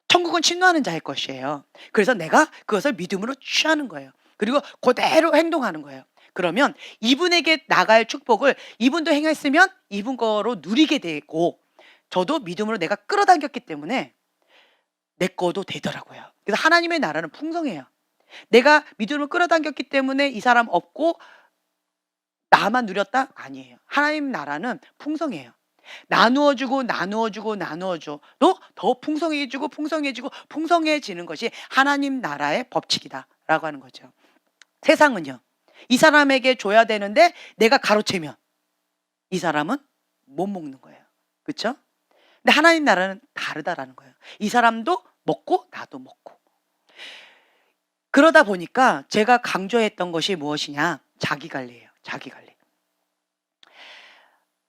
천국은 침노하는 자의 것이에요. 그래서 내가 그것을 믿음으로 취하는 거예요. 그리고 그대로 행동하는 거예요. 그러면 이분에게 나갈 축복을 이분도 행했으면 이분 거로 누리게 되고 저도 믿음으로 내가 끌어당겼기 때문에 내 거도 되더라고요. 그래서 하나님의 나라는 풍성해요. 내가 믿음으로 끌어당겼기 때문에 이 사람 없고 나만 누렸다? 아니에요. 하나님 나라는 풍성해요. 나누어 주고 나누어 주고 나누어 줘도 더 풍성해지고 풍성해지고 풍성해지는 것이 하나님 나라의 법칙이다라고 하는 거죠. 세상은요. 이 사람에게 줘야 되는데 내가 가로채면 이 사람은 못 먹는 거예요. 그렇죠? 근데 하나님 나라는 다르다라는 거예요. 이 사람도 먹고 나도 먹고. 그러다 보니까 제가 강조했던 것이 무엇이냐? 자기 관리예요. 자기 관리.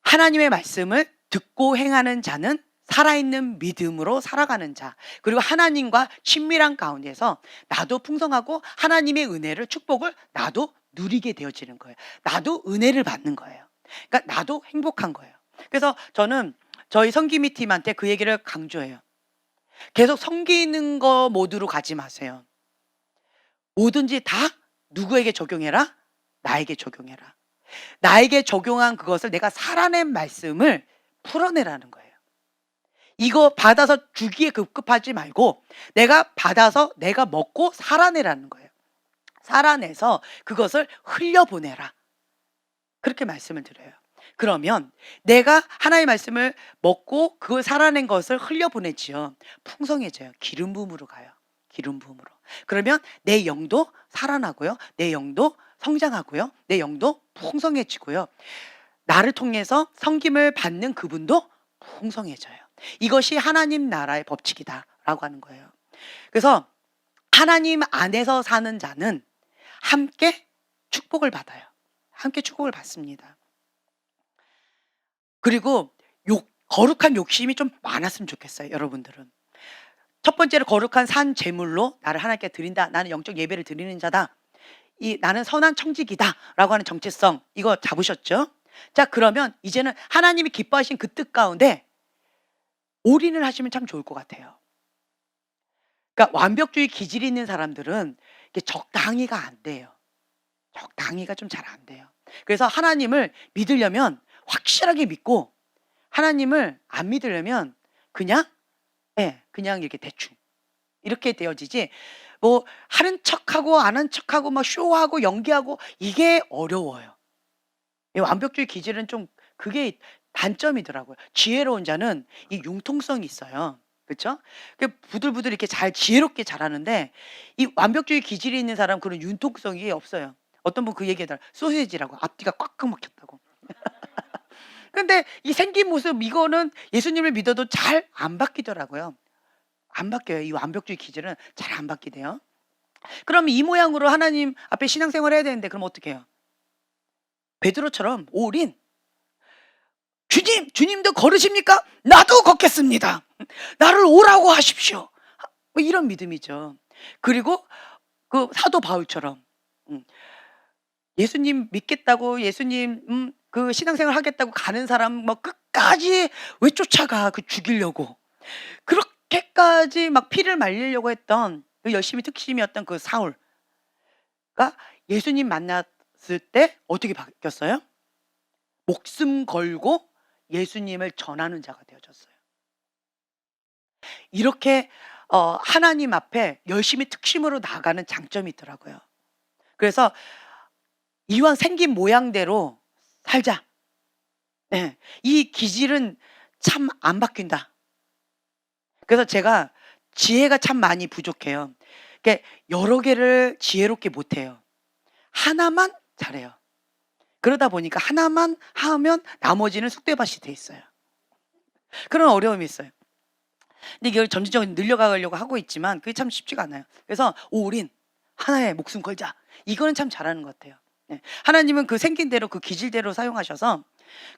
하나님의 말씀을 듣고 행하는 자는 살아있는 믿음으로 살아가는 자, 그리고 하나님과 친밀한 가운데서 나도 풍성하고 하나님의 은혜를, 축복을 나도 누리게 되어지는 거예요. 나도 은혜를 받는 거예요. 그러니까 나도 행복한 거예요. 그래서 저는 저희 섬김이 팀한테 그 얘기를 강조해요. 계속 섬기는 거 모드로 가지 마세요. 뭐든지 다 누구에게 적용해라? 나에게 적용해라. 나에게 적용한 그것을 내가 살아낸 말씀을 풀어내라는 거예요. 이거 받아서 주기에 급급하지 말고 내가 받아서 내가 먹고 살아내라는 거예요. 살아내서 그것을 흘려보내라. 그렇게 말씀을 드려요. 그러면 내가 하나님의 말씀을 먹고 그걸 살아낸 것을 흘려보내지요. 풍성해져요. 기름 부음으로 가요. 기름 부음으로. 그러면 내 영도 살아나고요. 내 영도 성장하고요. 내 영도 풍성해지고요. 나를 통해서 섬김을 받는 그분도 풍성해져요. 이것이 하나님 나라의 법칙이다라고 하는 거예요. 그래서 하나님 안에서 사는 자는 함께 축복을 받아요. 함께 축복을 받습니다. 그리고 거룩한 욕심이 좀 많았으면 좋겠어요. 여러분들은. 첫 번째로 거룩한 산 제물로 나를 하나님께 드린다. 나는 영적 예배를 드리는 자다. 나는 선한 청지기다 라고 하는 정체성, 이거 잡으셨죠? 자, 그러면 이제는 하나님이 기뻐하신 그 뜻 가운데 올인을 하시면 참 좋을 것 같아요. 그러니까 완벽주의 기질이 있는 사람들은 이게 적당히가 안 돼요. 적당히가 좀 잘 안 돼요. 그래서 하나님을 믿으려면 확실하게 믿고, 하나님을 안 믿으려면 그냥 이렇게 대충 이렇게 되어지지, 뭐 하는 척하고 안 한 척하고 막 쇼하고 연기하고, 이게 어려워요. 이 완벽주의 기질은 좀 그게 단점이더라고요. 지혜로운 자는 이 융통성이 있어요. 그렇죠? 부들부들 이렇게 잘 지혜롭게 잘하는데, 이 완벽주의 기질이 있는 사람 그런 융통성이 없어요. 어떤 분 그 얘기하더라고요. 소시지라고, 앞뒤가 꽉꽉 막혔다고. 근데 이 생긴 모습, 이거는 예수님을 믿어도 잘 안 바뀌더라고요. 안 바뀌어요. 이 완벽주의 기질은 잘 안 바뀌대요. 그럼 이 모양으로 하나님 앞에 신앙생활 해야 되는데 그럼 어떻게 해요? 베드로처럼 올인. 주님도 걸으십니까? 나도 걷겠습니다. 나를 오라고 하십시오. 뭐 이런 믿음이죠. 그리고 그 사도 바울처럼 예수님 믿겠다고, 예수님 그 신앙생활 하겠다고 가는 사람 뭐 끝까지 왜 쫓아가? 그 죽이려고. 그렇게까지 막 피를 말리려고 했던 그 열심히 특심이었던 그 사울가 예수님 만났을 때 어떻게 바뀌었어요? 목숨 걸고 예수님을 전하는 자가 되어졌어요. 이렇게 하나님 앞에 열심히 특심으로 나가는 장점이 있더라고요. 그래서 이왕 생긴 모양대로 살자. 네. 이 기질은 참 안 바뀐다. 그래서 제가 지혜가 참 많이 부족해요. 그러니까 여러 개를 지혜롭게 못해요. 하나만 잘해요. 그러다 보니까 하나만 하면 나머지는 쑥대밭이 돼 있어요. 그런 어려움이 있어요. 근데 이걸 점진적으로 늘려가려고 하고 있지만 그게 참 쉽지가 않아요. 그래서 올인, 하나에 목숨 걸자. 이거는 참 잘하는 것 같아요. 네. 하나님은 그 생긴 대로, 그 기질대로 사용하셔서,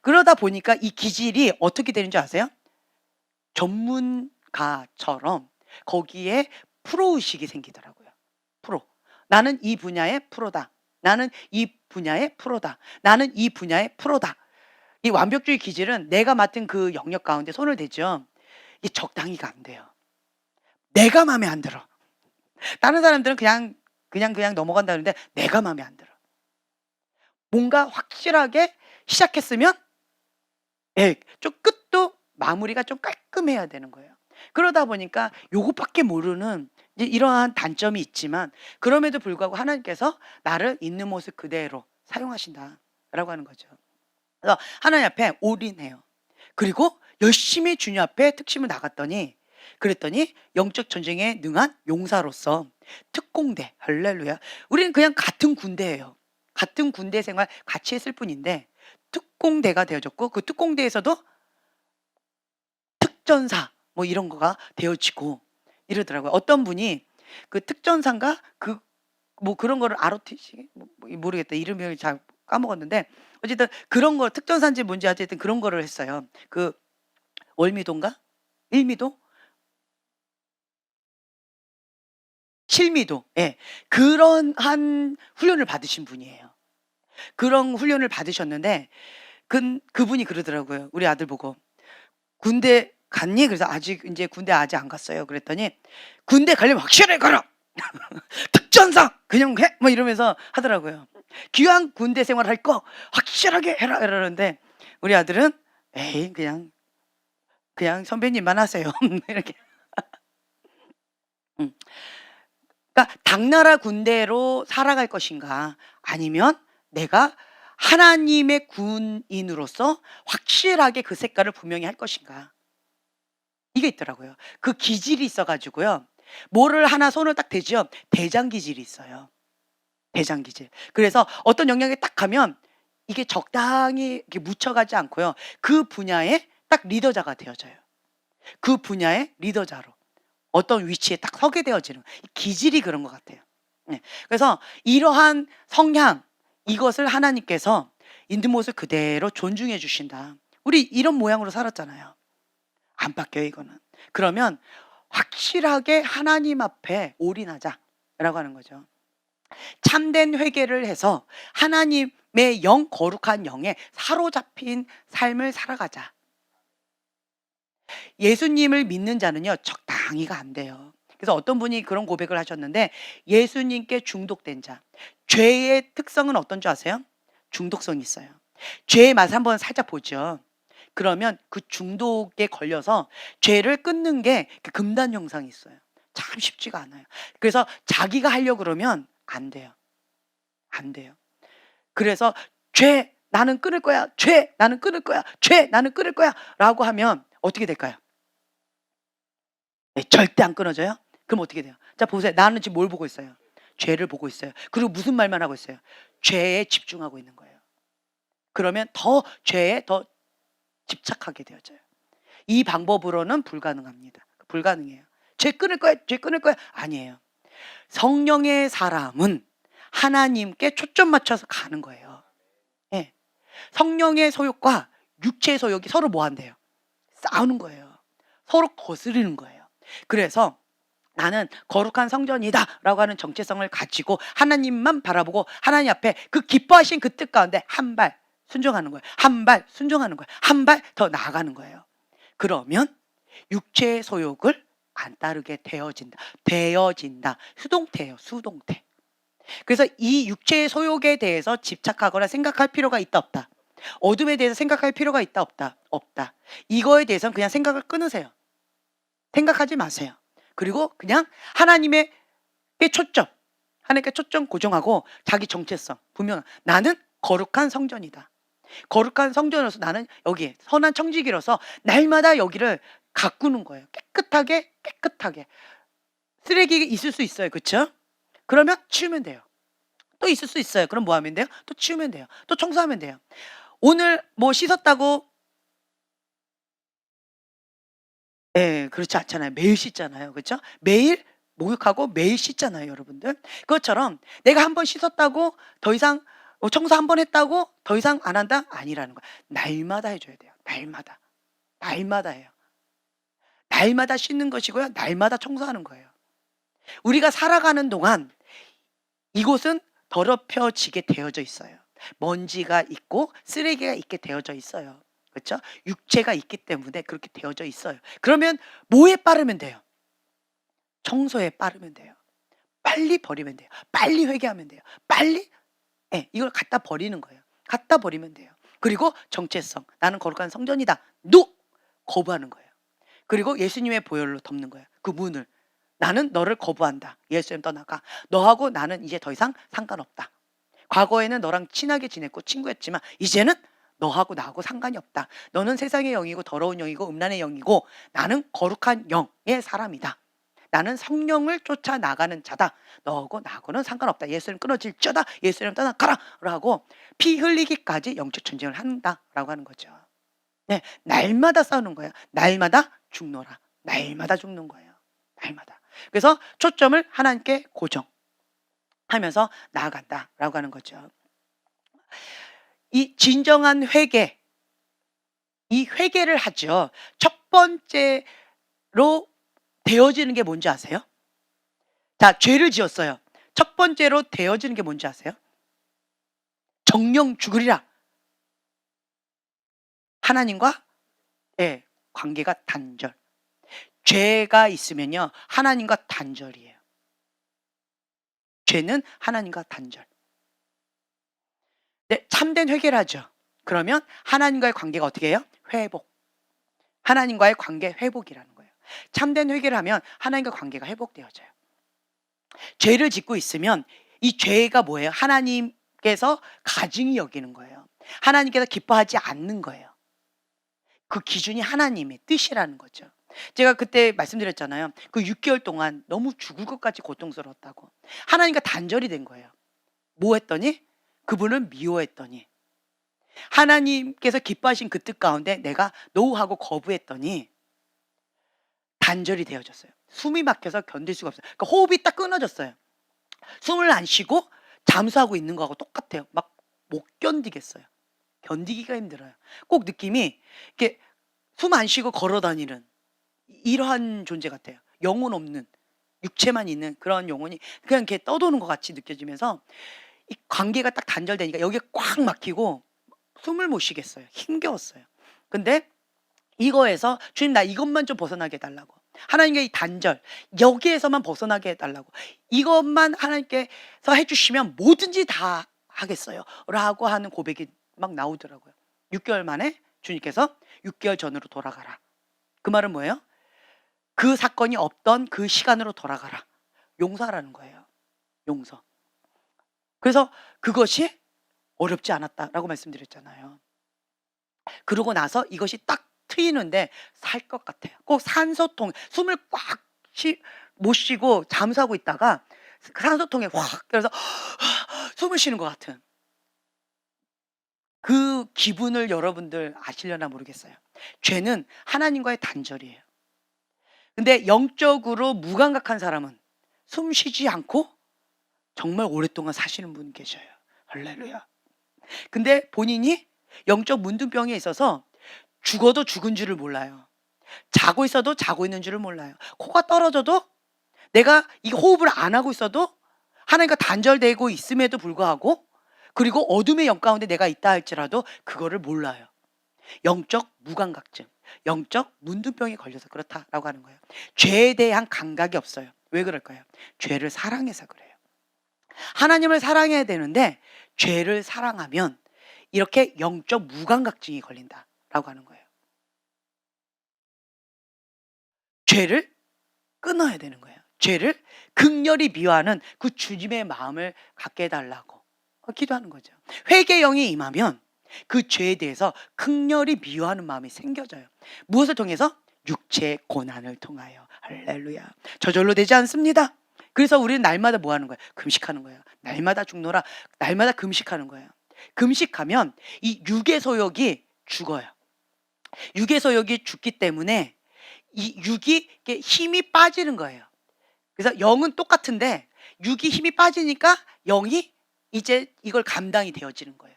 그러다 보니까 이 기질이 어떻게 되는 줄 아세요? 전문가처럼 거기에 프로의식이 생기더라고요. 프로. 나는 이 분야의 프로다. 나는 이 분야의 프로다. 나는 이 분야의 프로다. 이 완벽주의 기질은 내가 맡은 그 영역 가운데 손을 대죠. 이 적당히가 안 돼요. 내가 마음에 안 들어. 다른 사람들은 그냥 넘어간다는데 내가 마음에 안 들어. 뭔가 확실하게 시작했으면 좀 끝도 마무리가 좀 깔끔해야 되는 거예요. 그러다 보니까 요것밖에 모르는 이제 이러한 단점이 있지만, 그럼에도 불구하고 하나님께서 나를 있는 모습 그대로 사용하신다라고 하는 거죠. 그래서 하나님 앞에 올인해요. 그리고 열심히 주님 앞에 특심을 나갔더니 그랬더니 영적 전쟁에 능한 용사로서 특공대 할렐루야. 우리는 그냥 같은 군대예요. 같은 군대 생활 같이 했을 뿐인데 특공대가 되어졌고 그 특공대에서도 특전사 뭐 이런 거가 되어지고 이러더라고요. 어떤 분이 그 특전사인가 그 뭐 그런 거를 ROTC 뭐 모르겠다. 이름을 잘 까먹었는데 어쨌든 그런 거 특전사인지 뭔지 어쨌든 그런 거를 했어요. 그 월미도인가? 일미도? 실미도. 예. 그런 한 훈련을 받으신 분이에요. 그런 훈련을 받으셨는데 그분이 그러더라고요. 우리 아들 보고. "군대 갔니?" 그래서 "아직 인제 군대 아직 안 갔어요." 그랬더니 "군대 가려면 확실하게 가라. 특전사 그냥 해." 뭐 이러면서 하더라고요. "귀한 군대 생활 할 거 확실하게 해라." 이러는데 우리 아들은 "에이 그냥 선배님만 하세요." 이렇게. 음. 그러니까 당나라 군대로 살아갈 것인가 아니면 내가 하나님의 군인으로서 확실하게 그 색깔을 분명히 할 것인가. 이게 있더라고요. 그 기질이 있어 가지고요. 뭐를 하나 손을 딱 대죠. 대장 기질이 있어요. 대장 기질. 그래서 어떤 영역에 딱 가면 이게 적당히 이렇게 묻혀가지 않고요. 그 분야의 딱 리더자가 되어져요. 그 분야의 리더자로 어떤 위치에 딱 서게 되어지는 기질이 그런 것 같아요. 네. 그래서 이러한 성향 이것을 하나님께서 있는 모습 그대로 존중해 주신다. 우리 이런 모양으로 살았잖아요. 안 바뀌어요 이거는. 그러면 확실하게 하나님 앞에 올인하자라고 하는 거죠. 참된 회개를 해서 하나님의 영 거룩한 영에 사로잡힌 삶을 살아가자. 예수님을 믿는 자는요 적당히가 안 돼요. 그래서 어떤 분이 그런 고백을 하셨는데 예수님께 중독된 자. 죄의 특성은 어떤 줄 아세요? 중독성이 있어요. 죄의 맛을 한번 살짝 보죠. 그러면 그 중독에 걸려서 죄를 끊는 게 금단 형상이 있어요. 참 쉽지가 않아요. 그래서 자기가 하려고 그러면 안 돼요. 안 돼요. 그래서 죄 나는 끊을 거야. 죄 나는 끊을 거야. 죄 나는 끊을 거야. 라고 하면 어떻게 될까요? 네, 절대 안 끊어져요? 그럼 어떻게 돼요? 자, 보세요. 나는 지금 뭘 보고 있어요? 죄를 보고 있어요. 그리고 무슨 말만 하고 있어요? 죄에 집중하고 있는 거예요. 그러면 더 죄에 더 집착하게 되어져요. 이 방법으로는 불가능합니다. 불가능해요. 죄 끊을 거야. 죄 끊을 거야. 아니에요. 성령의 사람은 하나님께 초점 맞춰서 가는 거예요. 예. 성령의 소욕과 육체의 소욕이 서로 뭐 한대요? 싸우는 거예요. 서로 거스르는 거예요. 그래서 나는 거룩한 성전이다 라고 하는 정체성을 가지고 하나님만 바라보고 하나님 앞에 그 기뻐하신 그 뜻 가운데 한 발 순종하는 거예요. 한 발 순종하는 거예요. 한 발 더 나아가는 거예요. 그러면 육체의 소욕을 안 따르게 되어진다. 수동태예요. 수동태. 그래서 이 육체의 소욕에 대해서 집착하거나 생각할 필요가 있다 없다. 어둠에 대해서 생각할 필요가 있다 없다. 없다. 이거에 대해서는 그냥 생각을 끊으세요. 생각하지 마세요. 그리고 그냥 하나님께 초점, 하나님께 초점 고정하고 자기 정체성 분명. 나는 거룩한 성전이다. 거룩한 성전으로서 나는 여기에 선한 청지기로서 날마다 여기를 가꾸는 거예요. 깨끗하게. 쓰레기 있을 수 있어요. 그렇죠? 그러면 치우면 돼요. 또 있을 수 있어요. 그럼 뭐 하면 돼요? 또 치우면 돼요. 또 청소하면 돼요. 오늘 뭐 씻었다고 그렇지 않잖아요. 매일 씻잖아요. 그렇죠? 매일 목욕하고 매일 씻잖아요, 여러분들. 그것처럼 내가 한 번 씻었다고 더 이상 청소 한 번 했다고 더 이상 안 한다? 아니라는 거야. 날마다 해줘야 돼요. 날마다 해요. 날마다 씻는 것이고요. 날마다 청소하는 거예요. 우리가 살아가는 동안 이곳은 더럽혀지게 되어져 있어요. 먼지가 있고 쓰레기가 있게 되어져 있어요. 그렇죠? 육체가 있기 때문에 그렇게 되어져 있어요. 그러면 뭐에 빠르면 돼요? 청소에 빠르면 돼요. 빨리 버리면 돼요. 빨리 회개하면 돼요. 빨리 이걸 갖다 버리는 거예요. 갖다 버리면 돼요. 그리고 정체성. 나는 거룩한 성전이다. 노! 거부하는 거예요. 그리고 예수님의 보혈로 덮는 거예요. 그 문을. 나는 너를 거부한다. 예수님 떠나가. 너하고 나는 이제 더 이상 상관없다. 과거에는 너랑 친하게 지냈고 친구였지만 이제는 너하고 나하고 상관이 없다. 너는 세상의 영이고 더러운 영이고 음란의 영이고 나는 거룩한 영의 사람이다. 나는 성령을 쫓아 나가는 자다. 너하고 나하고는 상관없다. 예수님 끊어질지어다. 예수님 떠나가라. 라고 피 흘리기까지 영적 전쟁을 한다라고 하는 거죠. 네, 날마다 싸우는 거예요. 날마다 죽노라. 날마다 죽는 거예요. 날마다. 그래서 초점을 하나님께 고정하면서 나아간다라고 하는 거죠. 이 진정한 회개, 이 회개를 하죠. 첫 번째로 되어지는 게 뭔지 아세요? 자, 죄를 지었어요. 첫 번째로 되어지는 게 뭔지 아세요? 정령 죽으리라. 하나님과 관계가 단절. 죄가 있으면요, 하나님과 단절이에요. 죄는 하나님과 단절. 네, 참된 회개를 하죠. 그러면 하나님과의 관계가 어떻게 해요? 회복. 하나님과의 관계 회복이라는 거예요. 참된 회개를 하면 하나님과 관계가 회복되어져요. 죄를 짓고 있으면 이 죄가 뭐예요? 하나님께서 가증히 여기는 거예요. 하나님께서 기뻐하지 않는 거예요. 그 기준이 하나님의 뜻이라는 거죠. 제가 그때 말씀드렸잖아요. 그 6개월 동안 너무 죽을 것까지 고통스러웠다고. 하나님과 단절이 된 거예요. 뭐 했더니? 그분을 미워했더니. 하나님께서 기뻐하신 그 뜻 가운데 내가 노하고 거부했더니 단절이 되어졌어요. 숨이 막혀서 견딜 수가 없어요. 그러니까 호흡이 딱 끊어졌어요. 숨을 안 쉬고 잠수하고 있는 거하고 똑같아요. 막 못 견디겠어요. 견디기가 힘들어요. 꼭 느낌이 이렇게 숨 안 쉬고 걸어 다니는 이러한 존재 같아요. 영혼 없는, 육체만 있는 그런 영혼이 그냥 이렇게 떠도는 것 같이 느껴지면서 이 관계가 딱 단절되니까 여기에 꽉 막히고 숨을 못 쉬겠어요. 힘겨웠어요. 근데 이거에서 주님 나 이것만 좀 벗어나게 해달라고. 하나님의 이 단절, 여기에서만 벗어나게 해달라고. 이것만 하나님께서 해주시면 뭐든지 다 하겠어요. 라고 하는 고백이 막 나오더라고요. 6개월 만에 주님께서 6개월 전으로 돌아가라. 그 말은 뭐예요? 그 사건이 없던 그 시간으로 돌아가라. 용서하라는 거예요. 용서. 그래서 그것이 어렵지 않았다라고 말씀드렸잖아요. 그러고 나서 이것이 딱 트이는데 살 것 같아요. 꼭 산소통, 숨을 꽉 못 쉬고 잠수하고 있다가 산소통에 확 그래서 숨을 쉬는 것 같은 그 기분을 여러분들 아시려나 모르겠어요. 죄는 하나님과의 단절이에요. 근데 영적으로 무감각한 사람은 숨 쉬지 않고 정말 오랫동안 사시는 분 계셔요. 할렐루야. 근데 본인이 영적 문둥병에 있어서 죽어도 죽은 줄을 몰라요. 자고 있어도 자고 있는 줄을 몰라요. 코가 떨어져도 내가 이 호흡을 안 하고 있어도 하나님과 단절되고 있음에도 불구하고 그리고 어둠의 영 가운데 내가 있다 할지라도 그거를 몰라요. 영적 무감각증, 영적 문둥병에 걸려서 그렇다라고 하는 거예요. 죄에 대한 감각이 없어요. 왜 그럴까요? 죄를 사랑해서 그래요. 하나님을 사랑해야 되는데 죄를 사랑하면 이렇게 영적 무감각증이 걸린다라고 하는 거예요. 죄를 끊어야 되는 거예요. 죄를 극렬히 미워하는 그 주님의 마음을 갖게 해달라고 기도하는 거죠. 회개의 영이 임하면 그 죄에 대해서 극렬히 미워하는 마음이 생겨져요. 무엇을 통해서? 육체의 고난을 통하여. 할렐루야. 저절로 되지 않습니다. 그래서 우리는 날마다 뭐 하는 거예요? 금식하는 거예요. 날마다 죽노라. 날마다 금식하는 거예요. 금식하면 이 육의 소욕이 죽어요. 육의 소욕이 죽기 때문에 이 육이 힘이 빠지는 거예요. 그래서 영은 똑같은데 육이 힘이 빠지니까 영이 이제 이걸 감당이 되어지는 거예요.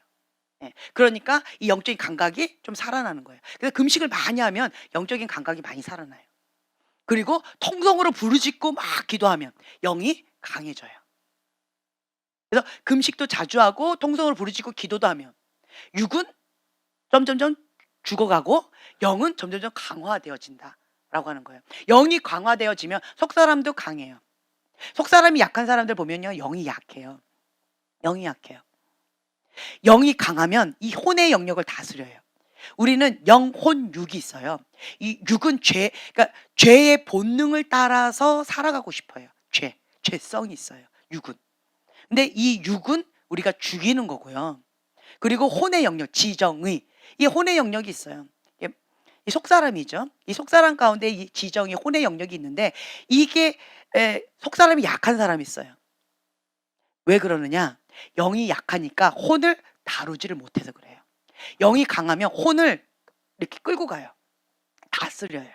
그러니까 이 영적인 감각이 좀 살아나는 거예요. 그래서 금식을 많이 하면 영적인 감각이 많이 살아나요. 그리고 통성으로 부르짖고 막 기도하면 영이 강해져요. 그래서 금식도 자주 하고 통성으로 부르짖고 기도도 하면 육은 점점점 죽어가고 영은 점점점 강화되어진다라고 하는 거예요. 영이 강화되어지면 속사람도 강해요. 속사람이 약한 사람들 보면요, 영이 약해요. 영이 약해요. 영이 강하면 이 혼의 영역을 다스려요. 우리는 영, 혼, 육이 있어요. 이 육은 그러니까 죄의 본능을 따라서 살아가고 싶어요. 죄성이 있어요. 육은. 근데 이 육은 우리가 죽이는 거고요. 그리고 혼의 영역, 지정의, 이 혼의 영역이 있어요. 이 속사람이죠. 이 속사람 가운데 이 지정이 혼의 영역이 있는데 이게 속사람이 약한 사람이 있어요. 왜 그러느냐? 영이 약하니까 혼을 다루지를 못해서 그래요. 영이 강하면 혼을 이렇게 끌고 가요. 다스려요.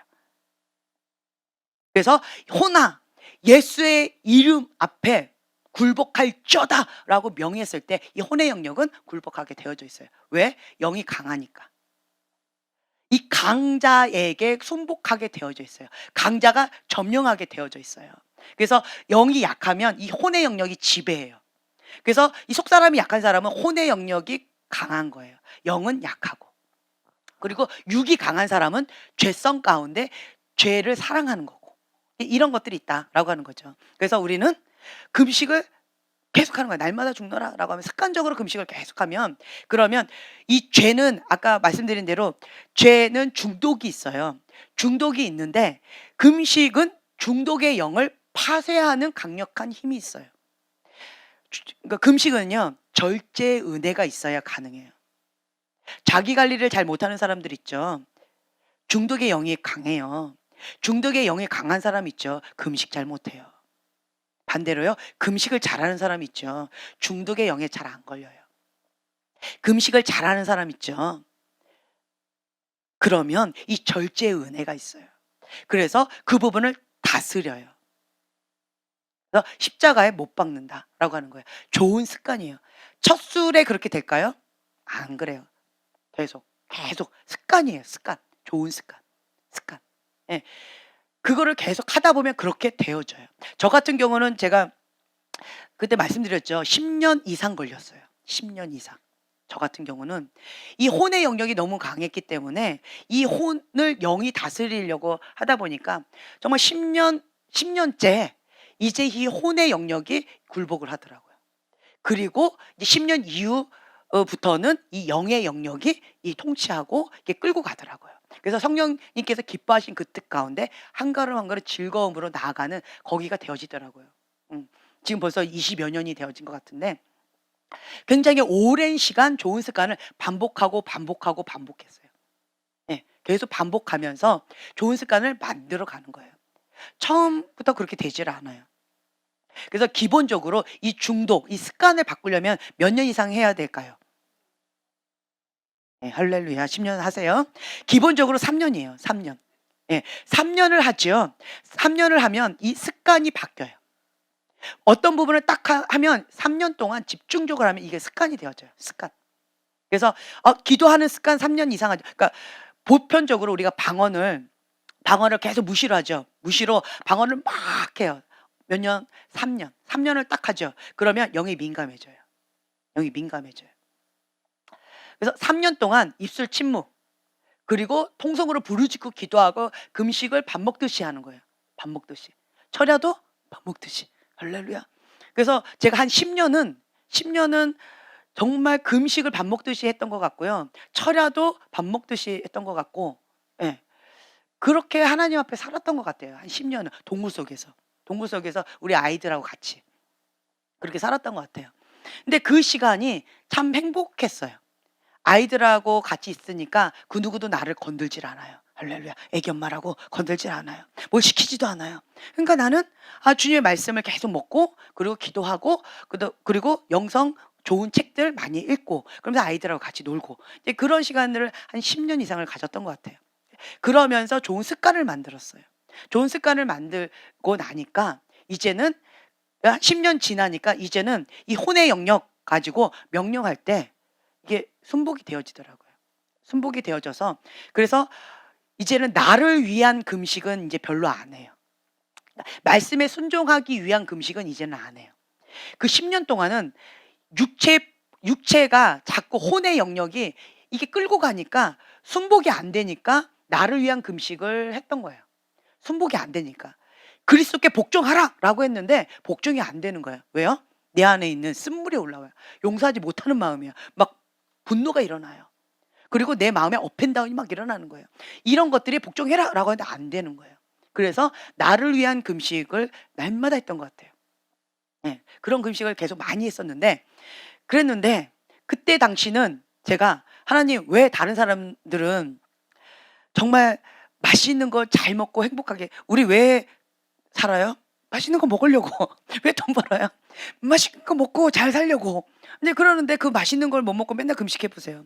그래서 혼아 예수의 이름 앞에 굴복할쩌다라고 명했을 때 이 혼의 영역은 굴복하게 되어져 있어요. 왜? 영이 강하니까. 이 강자에게 순복하게 되어져 있어요. 강자가 점령하게 되어져 있어요. 그래서 영이 약하면 이 혼의 영역이 지배해요. 그래서 이 속사람이 약한 사람은 혼의 영역이 강한 거예요. 영은 약하고. 그리고 육이 강한 사람은 죄성 가운데 죄를 사랑하는 거고. 이런 것들이 있다라고 하는 거죠. 그래서 우리는 금식을 계속하는 거야. 날마다 죽노라라고 하면 습관적으로 금식을 계속하면 그러면 이 죄는 아까 말씀드린 대로 죄는 중독이 있어요. 중독이 있는데 금식은 중독의 영을 파쇄하는 강력한 힘이 있어요. 그러니까 금식은요 절제 은혜가 있어야 가능해요. 자기 관리를 잘 못하는 사람들 있죠. 중독의 영이 강해요. 중독의 영이 강한 사람 있죠. 금식 잘 못해요. 반대로요. 금식을 잘하는 사람 있죠. 중독의 영에 잘 안 걸려요. 금식을 잘하는 사람 있죠. 그러면 이 절제의 은혜가 있어요. 그래서 그 부분을 다스려요. 그래서 십자가에 못 박는다라고 하는 거예요. 좋은 습관이에요. 첫 술에 그렇게 될까요? 안 그래요. 계속 습관이에요. 습관. 좋은 습관. 습관. 예. 그거를 계속 하다 보면 그렇게 되어져요. 저 같은 경우는 제가 그때 말씀드렸죠. 10년 이상 걸렸어요. 10년 이상. 저 같은 경우는 이 혼의 영역이 너무 강했기 때문에 이 혼을 영이 다스리려고 하다 보니까 정말 10년째 이제 이 혼의 영역이 굴복을 하더라고요. 그리고 이제 10년 이후부터는 이 영의 영역이 이 통치하고 이렇게 끌고 가더라고요. 그래서 성령님께서 기뻐하신 그 뜻 가운데 한 걸음 한 걸음 즐거움으로 나아가는 거기가 되어지더라고요. 지금 벌써 20여 년이 되어진 것 같은데 굉장히 오랜 시간 좋은 습관을 반복했어요. 예, 계속 반복하면서 좋은 습관을 만들어 가는 거예요. 처음부터 그렇게 되질 않아요. 그래서 기본적으로 이 중독, 이 습관을 바꾸려면 몇 년 이상 해야 될까요? 예, 할렐루야. 10년 하세요. 기본적으로 3년이에요. 3년. 예, 3년을 하죠. 3년을 하면 이 습관이 바뀌어요. 어떤 부분을 딱 하면 3년 동안 집중적으로 하면 이게 습관이 되어져요. 습관. 그래서 기도하는 습관 3년 이상 하죠. 그러니까 보편적으로 우리가 방언을 계속 무시로 하죠. 무시로 방언을 막 해요. 몇 년? 3년. 3년을 딱 하죠. 그러면 영이 민감해져요. 영이 민감해져요. 그래서 3년 동안 입술 침묵, 그리고 통성으로 부르짖고 기도하고 금식을 밥 먹듯이 하는 거예요. 밥 먹듯이. 철야도 밥 먹듯이. 할렐루야. 그래서 제가 한 10년은 정말 금식을 밥 먹듯이 했던 것 같고요. 철야도 밥 먹듯이 했던 것 같고, 예. 그렇게 하나님 앞에 살았던 것 같아요. 한 10년은 동굴 속에서 우리 아이들하고 같이 그렇게 살았던 것 같아요. 근데 그 시간이 참 행복했어요. 아이들하고 같이 있으니까 그 누구도 나를 건들질 않아요. 할렐루야. 애기 엄마라고 건들질 않아요. 뭘 시키지도 않아요. 그러니까 나는 주님의 말씀을 계속 먹고 그리고 기도하고 그리고 영성 좋은 책들 많이 읽고 그러면서 아이들하고 같이 놀고 이제 그런 시간들을 한 10년 이상을 가졌던 것 같아요. 그러면서 좋은 습관을 만들었어요. 좋은 습관을 만들고 나니까 이제는 10년 지나니까 이제는 이 혼의 영역 가지고 명령할 때 이게 순복이 되어지더라고요. 순복이 되어져서 그래서 이제는 나를 위한 금식은 이제 별로 안 해요. 말씀에 순종하기 위한 금식은 이제는 안 해요. 그 10년 동안은 육체가 자꾸 혼의 영역이 이게 끌고 가니까 순복이 안 되니까 나를 위한 금식을 했던 거예요. 순복이 안 되니까. 그리스도께 복종하라라고 했는데 복종이 안 되는 거예요. 왜요? 내 안에 있는 쓴물이 올라와요. 용서하지 못하는 마음이야. 막 분노가 일어나요. 그리고 내 마음에 업앤다운이 막 일어나는 거예요. 이런 것들이 복종해라라고 하는데 안 되는 거예요. 그래서 나를 위한 금식을 날마다 했던 것 같아요. 네, 그런 금식을 계속 많이 했었는데 그랬는데 그때 당시는 제가 하나님 왜 다른 사람들은 정말 맛있는 거 잘 먹고 행복하게 우리 왜 살아요? 맛있는 거 먹으려고. 왜 돈 벌어요? 맛있는 거 먹고 잘 살려고. 근데 그러는데 그 맛있는 걸 못 먹고 맨날 금식해 보세요.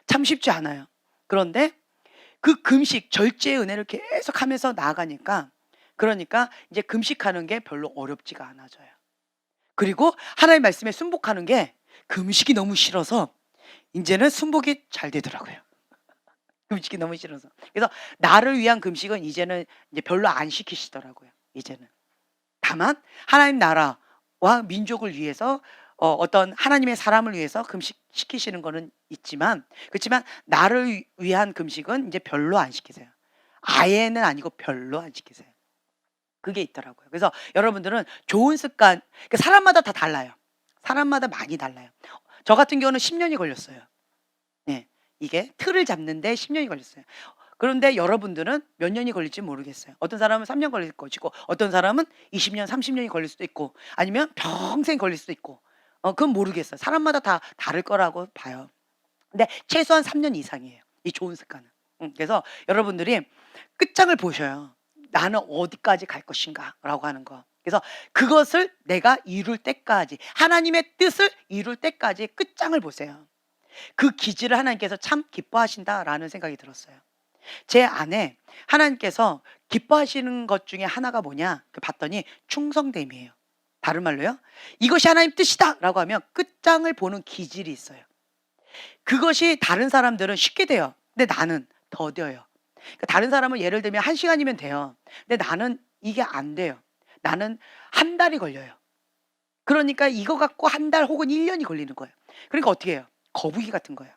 참 쉽지 않아요. 그런데 그 금식, 절제의 은혜를 계속 하면서 나아가니까 그러니까 이제 금식하는 게 별로 어렵지가 않아져요. 그리고 하나님 말씀에 순복하는 게 금식이 너무 싫어서 이제는 순복이 잘 되더라고요. 금식이 너무 싫어서. 그래서 나를 위한 금식은 이제는 이제 별로 안 시키시더라고요. 이제는. 다만 하나님 나라와 민족을 위해서 어떤 하나님의 사람을 위해서 금식 시키시는 거는 있지만 그렇지만 나를 위한 금식은 이제 별로 안 시키세요. 아예는 아니고 별로 안 시키세요. 그게 있더라고요. 그래서 여러분들은 좋은 습관, 그러니까 사람마다 다 달라요. 사람마다 많이 달라요. 저 같은 경우는 10년이 걸렸어요. 네, 이게 틀을 잡는데 10년이 걸렸어요. 그런데 여러분들은 몇 년이 걸릴지 모르겠어요. 어떤 사람은 3년 걸릴 것이고 어떤 사람은 20년, 30년이 걸릴 수도 있고 아니면 평생 걸릴 수도 있고 그건 모르겠어요. 사람마다 다 다를 거라고 봐요. 근데 최소한 3년 이상이에요. 이 좋은 습관은. 그래서 여러분들이 끝장을 보셔요. 나는 어디까지 갈 것인가 라고 하는 거. 그래서 그것을 내가 이룰 때까지 하나님의 뜻을 이룰 때까지 끝장을 보세요. 그 기질을 하나님께서 참 기뻐하신다라는 생각이 들었어요. 제 안에 하나님께서 기뻐하시는 것 중에 하나가 뭐냐 봤더니 충성됨이에요. 다른 말로요, 이것이 하나님 뜻이다 라고 하면 끝장을 보는 기질이 있어요. 그것이 다른 사람들은 쉽게 돼요. 근데 나는 더뎌요. 그러니까 다른 사람은 예를 들면 1시간이면 돼요. 근데 나는 이게 안 돼요. 나는 한 달이 걸려요. 그러니까 이거 갖고 한 달 혹은 1년이 걸리는 거예요. 그러니까 어떻게 해요? 거북이 같은 거예요.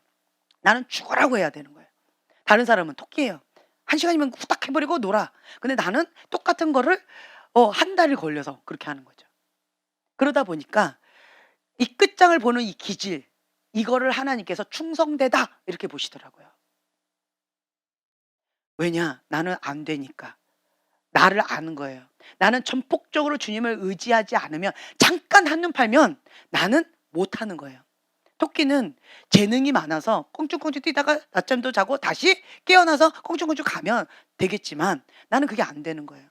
나는 죽으라고 해야 되는 거예요. 다른 사람은 토끼예요. 1시간이면 후딱 해버리고 놀아. 근데 나는 똑같은 거를 한 달이 걸려서 그렇게 하는 거죠. 그러다 보니까 이 끝장을 보는 이 기질, 이거를 하나님께서 충성되다 이렇게 보시더라고요. 왜냐? 나는 안 되니까. 나를 아는 거예요. 나는 전폭적으로 주님을 의지하지 않으면 잠깐 한눈 팔면 나는 못하는 거예요. 토끼는 재능이 많아서 꽁충꽁충 뛰다가 낮잠도 자고 다시 깨어나서 꽁충꽁충 가면 되겠지만 나는 그게 안 되는 거예요.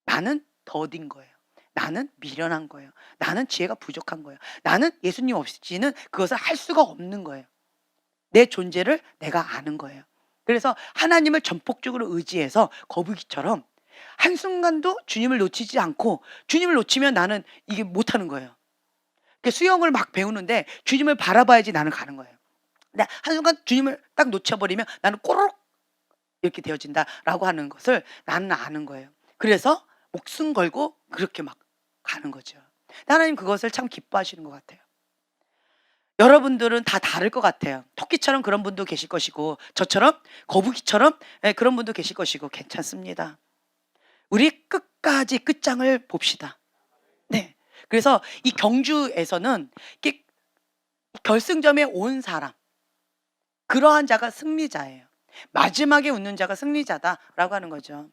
나는 더딘 거예요. 나는 미련한 거예요. 나는 지혜가 부족한 거예요. 나는 예수님 없이는 그것을 할 수가 없는 거예요. 내 존재를 내가 아는 거예요. 그래서 하나님을 전폭적으로 의지해서 거북이처럼 한순간도 주님을 놓치지 않고 주님을 놓치면 나는 이게 못하는 거예요. 수영을 막 배우는데 주님을 바라봐야지 나는 가는 거예요. 근데 한순간 주님을 딱 놓쳐버리면 나는 꼬르륵 이렇게 되어진다라고 하는 것을 나는 아는 거예요. 그래서 목숨 걸고 그렇게 막 가는 거죠. 하나님 그것을 참 기뻐하시는 것 같아요. 여러분들은 다 다를 것 같아요. 토끼처럼 그런 분도 계실 것이고 저처럼 거북이처럼 그런 분도 계실 것이고 괜찮습니다. 우리 끝까지 끝장을 봅시다. 네. 그래서 이 경주에서는 결승점에 온 사람, 그러한 자가 승리자예요. 마지막에 웃는 자가 승리자다라고 하는 거죠.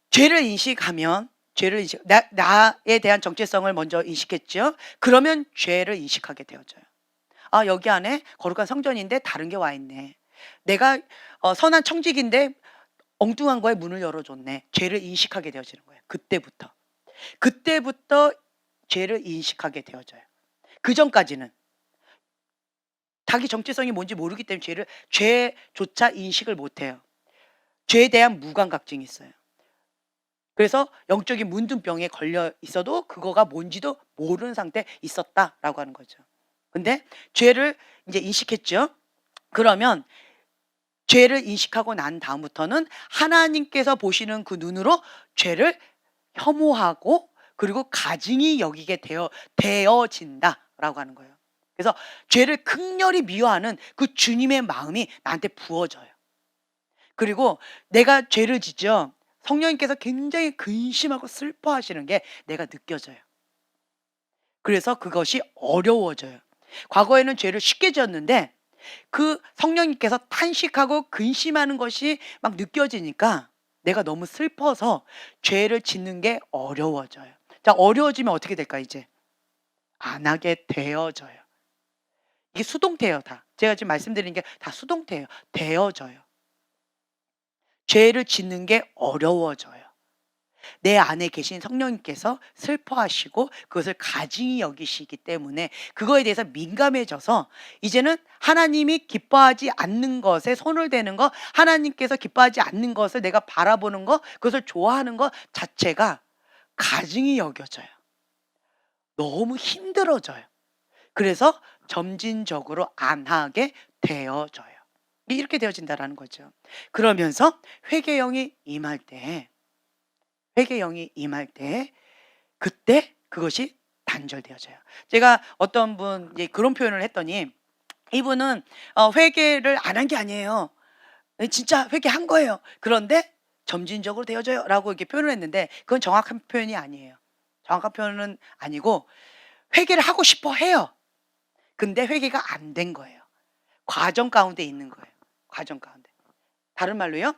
죄를 인식하면 나에 대한 정체성을 먼저 인식했죠. 그러면 죄를 인식하게 되어져요. 아, 여기 안에 거룩한 성전인데 다른 게 와 있네. 내가 선한 청직인데 엉뚱한 거에 문을 열어줬네. 죄를 인식하게 되어지는 거예요. 그때부터 죄를 인식하게 되어져요. 그 전까지는 자기 정체성이 뭔지 모르기 때문에 죄조차 인식을 못해요. 죄에 대한 무감각증이 있어요. 그래서 영적인 문둥병에 걸려 있어도 그거가 뭔지도 모르는 상태에 있었다라고 하는 거죠. 근데 죄를 이제 인식했죠. 그러면 죄를 인식하고 난 다음부터는 하나님께서 보시는 그 눈으로 죄를 혐오하고 그리고 가증히 여기게 되어진다라고 하는 거예요. 그래서 죄를 극렬히 미워하는 그 주님의 마음이 나한테 부어져요. 그리고 내가 죄를 짓죠. 성령님께서 굉장히 근심하고 슬퍼하시는 게 내가 느껴져요. 그래서 그것이 어려워져요. 과거에는 죄를 쉽게 지었는데 그 성령님께서 탄식하고 근심하는 것이 막 느껴지니까 내가 너무 슬퍼서 죄를 짓는 게 어려워져요. 자, 어려워지면 어떻게 될까 이제? 안 하게 되어져요. 이게 수동태예요, 다. 제가 지금 말씀드리는 게 다 수동태예요. 되어져요. 죄를 짓는 게 어려워져요. 내 안에 계신 성령님께서 슬퍼하시고 그것을 가증히 여기시기 때문에 그거에 대해서 민감해져서 이제는 하나님이 기뻐하지 않는 것에 손을 대는 거, 하나님께서 기뻐하지 않는 것을 내가 바라보는 거, 그것을 좋아하는 것 자체가 가증히 여겨져요. 너무 힘들어져요. 그래서 점진적으로 안 하게 되어져요. 이렇게 되어진다라는 거죠. 그러면서 회개형이 임할 때, 그때 그것이 단절되어져요. 제가 어떤 분 그런 표현을 했더니 이분은 회개를 안 한 게 아니에요. 진짜 회개한 거예요. 그런데 점진적으로 되어져요라고 이렇게 표현을 했는데 그건 정확한 표현이 아니에요. 정확한 표현은 아니고 회개를 하고 싶어 해요. 근데 회개가 안 된 거예요. 과정 가운데 있는 거예요. 과정 가운데. 다른 말로요.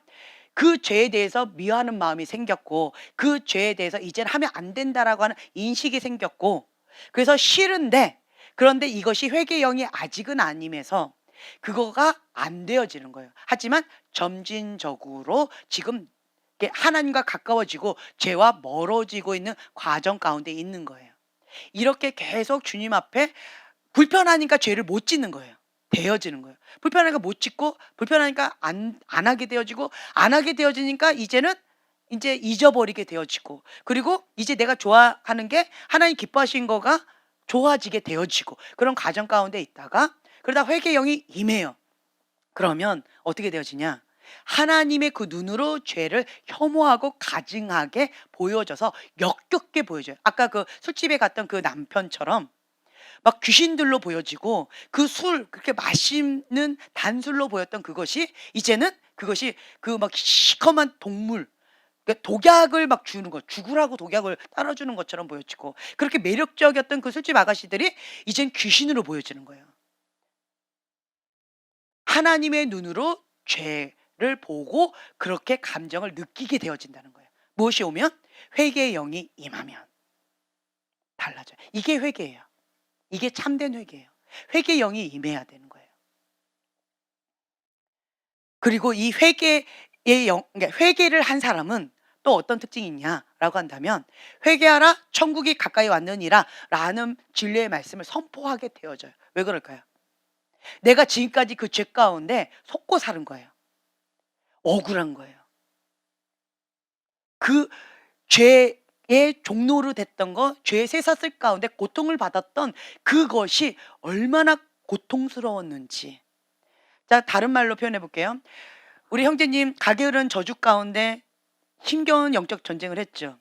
그 죄에 대해서 미워하는 마음이 생겼고 그 죄에 대해서 이제는 하면 안 된다라고 하는 인식이 생겼고 그래서 싫은데 그런데 이것이 회개형이 아직은 아님에서 그거가 안 되어지는 거예요. 하지만 점진적으로 지금 하나님과 가까워지고 죄와 멀어지고 있는 과정 가운데 있는 거예요. 이렇게 계속 주님 앞에 불편하니까 죄를 못 짓는 거예요. 되어지는 거예요. 불편하니까 못 짓고 불편하니까 안 하게 되어지고 안 하게 되어지니까 이제는 이제 잊어버리게 되어지고 그리고 이제 내가 좋아하는 게 하나님 기뻐하신 거가 좋아지게 되어지고 그런 과정 가운데 있다가 그러다 회개형이 임해요. 그러면 어떻게 되어지냐? 하나님의 그 눈으로 죄를 혐오하고 가증하게 보여져서 역겹게 보여져요. 아까 그 술집에 갔던 그 남편처럼 막 귀신들로 보여지고 그 술 그렇게 맛있는 단술로 보였던 그것이 이제는 그것이 그 막 시커먼 동물 그러니까 독약을 막 주는 거 죽으라고 독약을 따라주는 것처럼 보여지고 그렇게 매력적이었던 그 술집 아가씨들이 이젠 귀신으로 보여지는 거예요. 하나님의 눈으로 죄를 보고 그렇게 감정을 느끼게 되어진다는 거예요. 무엇이 오면? 회개의 영이 임하면 달라져요. 이게 회개예요. 이게 참된 회개예요. 회개의 영이 임해야 되는 거예요. 그리고 이 회개의 그러니까 회개를 한 사람은 또 어떤 특징이 있냐라고 한다면 회개하라 천국이 가까이 왔느니라 라는 진리의 말씀을 선포하게 되어져요. 왜 그럴까요? 내가 지금까지 그 죄 가운데 속고 사는 거예요. 억울한 거예요. 그 죄의 종로로 됐던 거, 죄의 쇠사슬 가운데 고통을 받았던 그것이 얼마나 고통스러웠는지. 자, 다른 말로 표현해 볼게요. 우리 형제님 가게을은 저주 가운데 힘겨운 영적 전쟁을 했죠.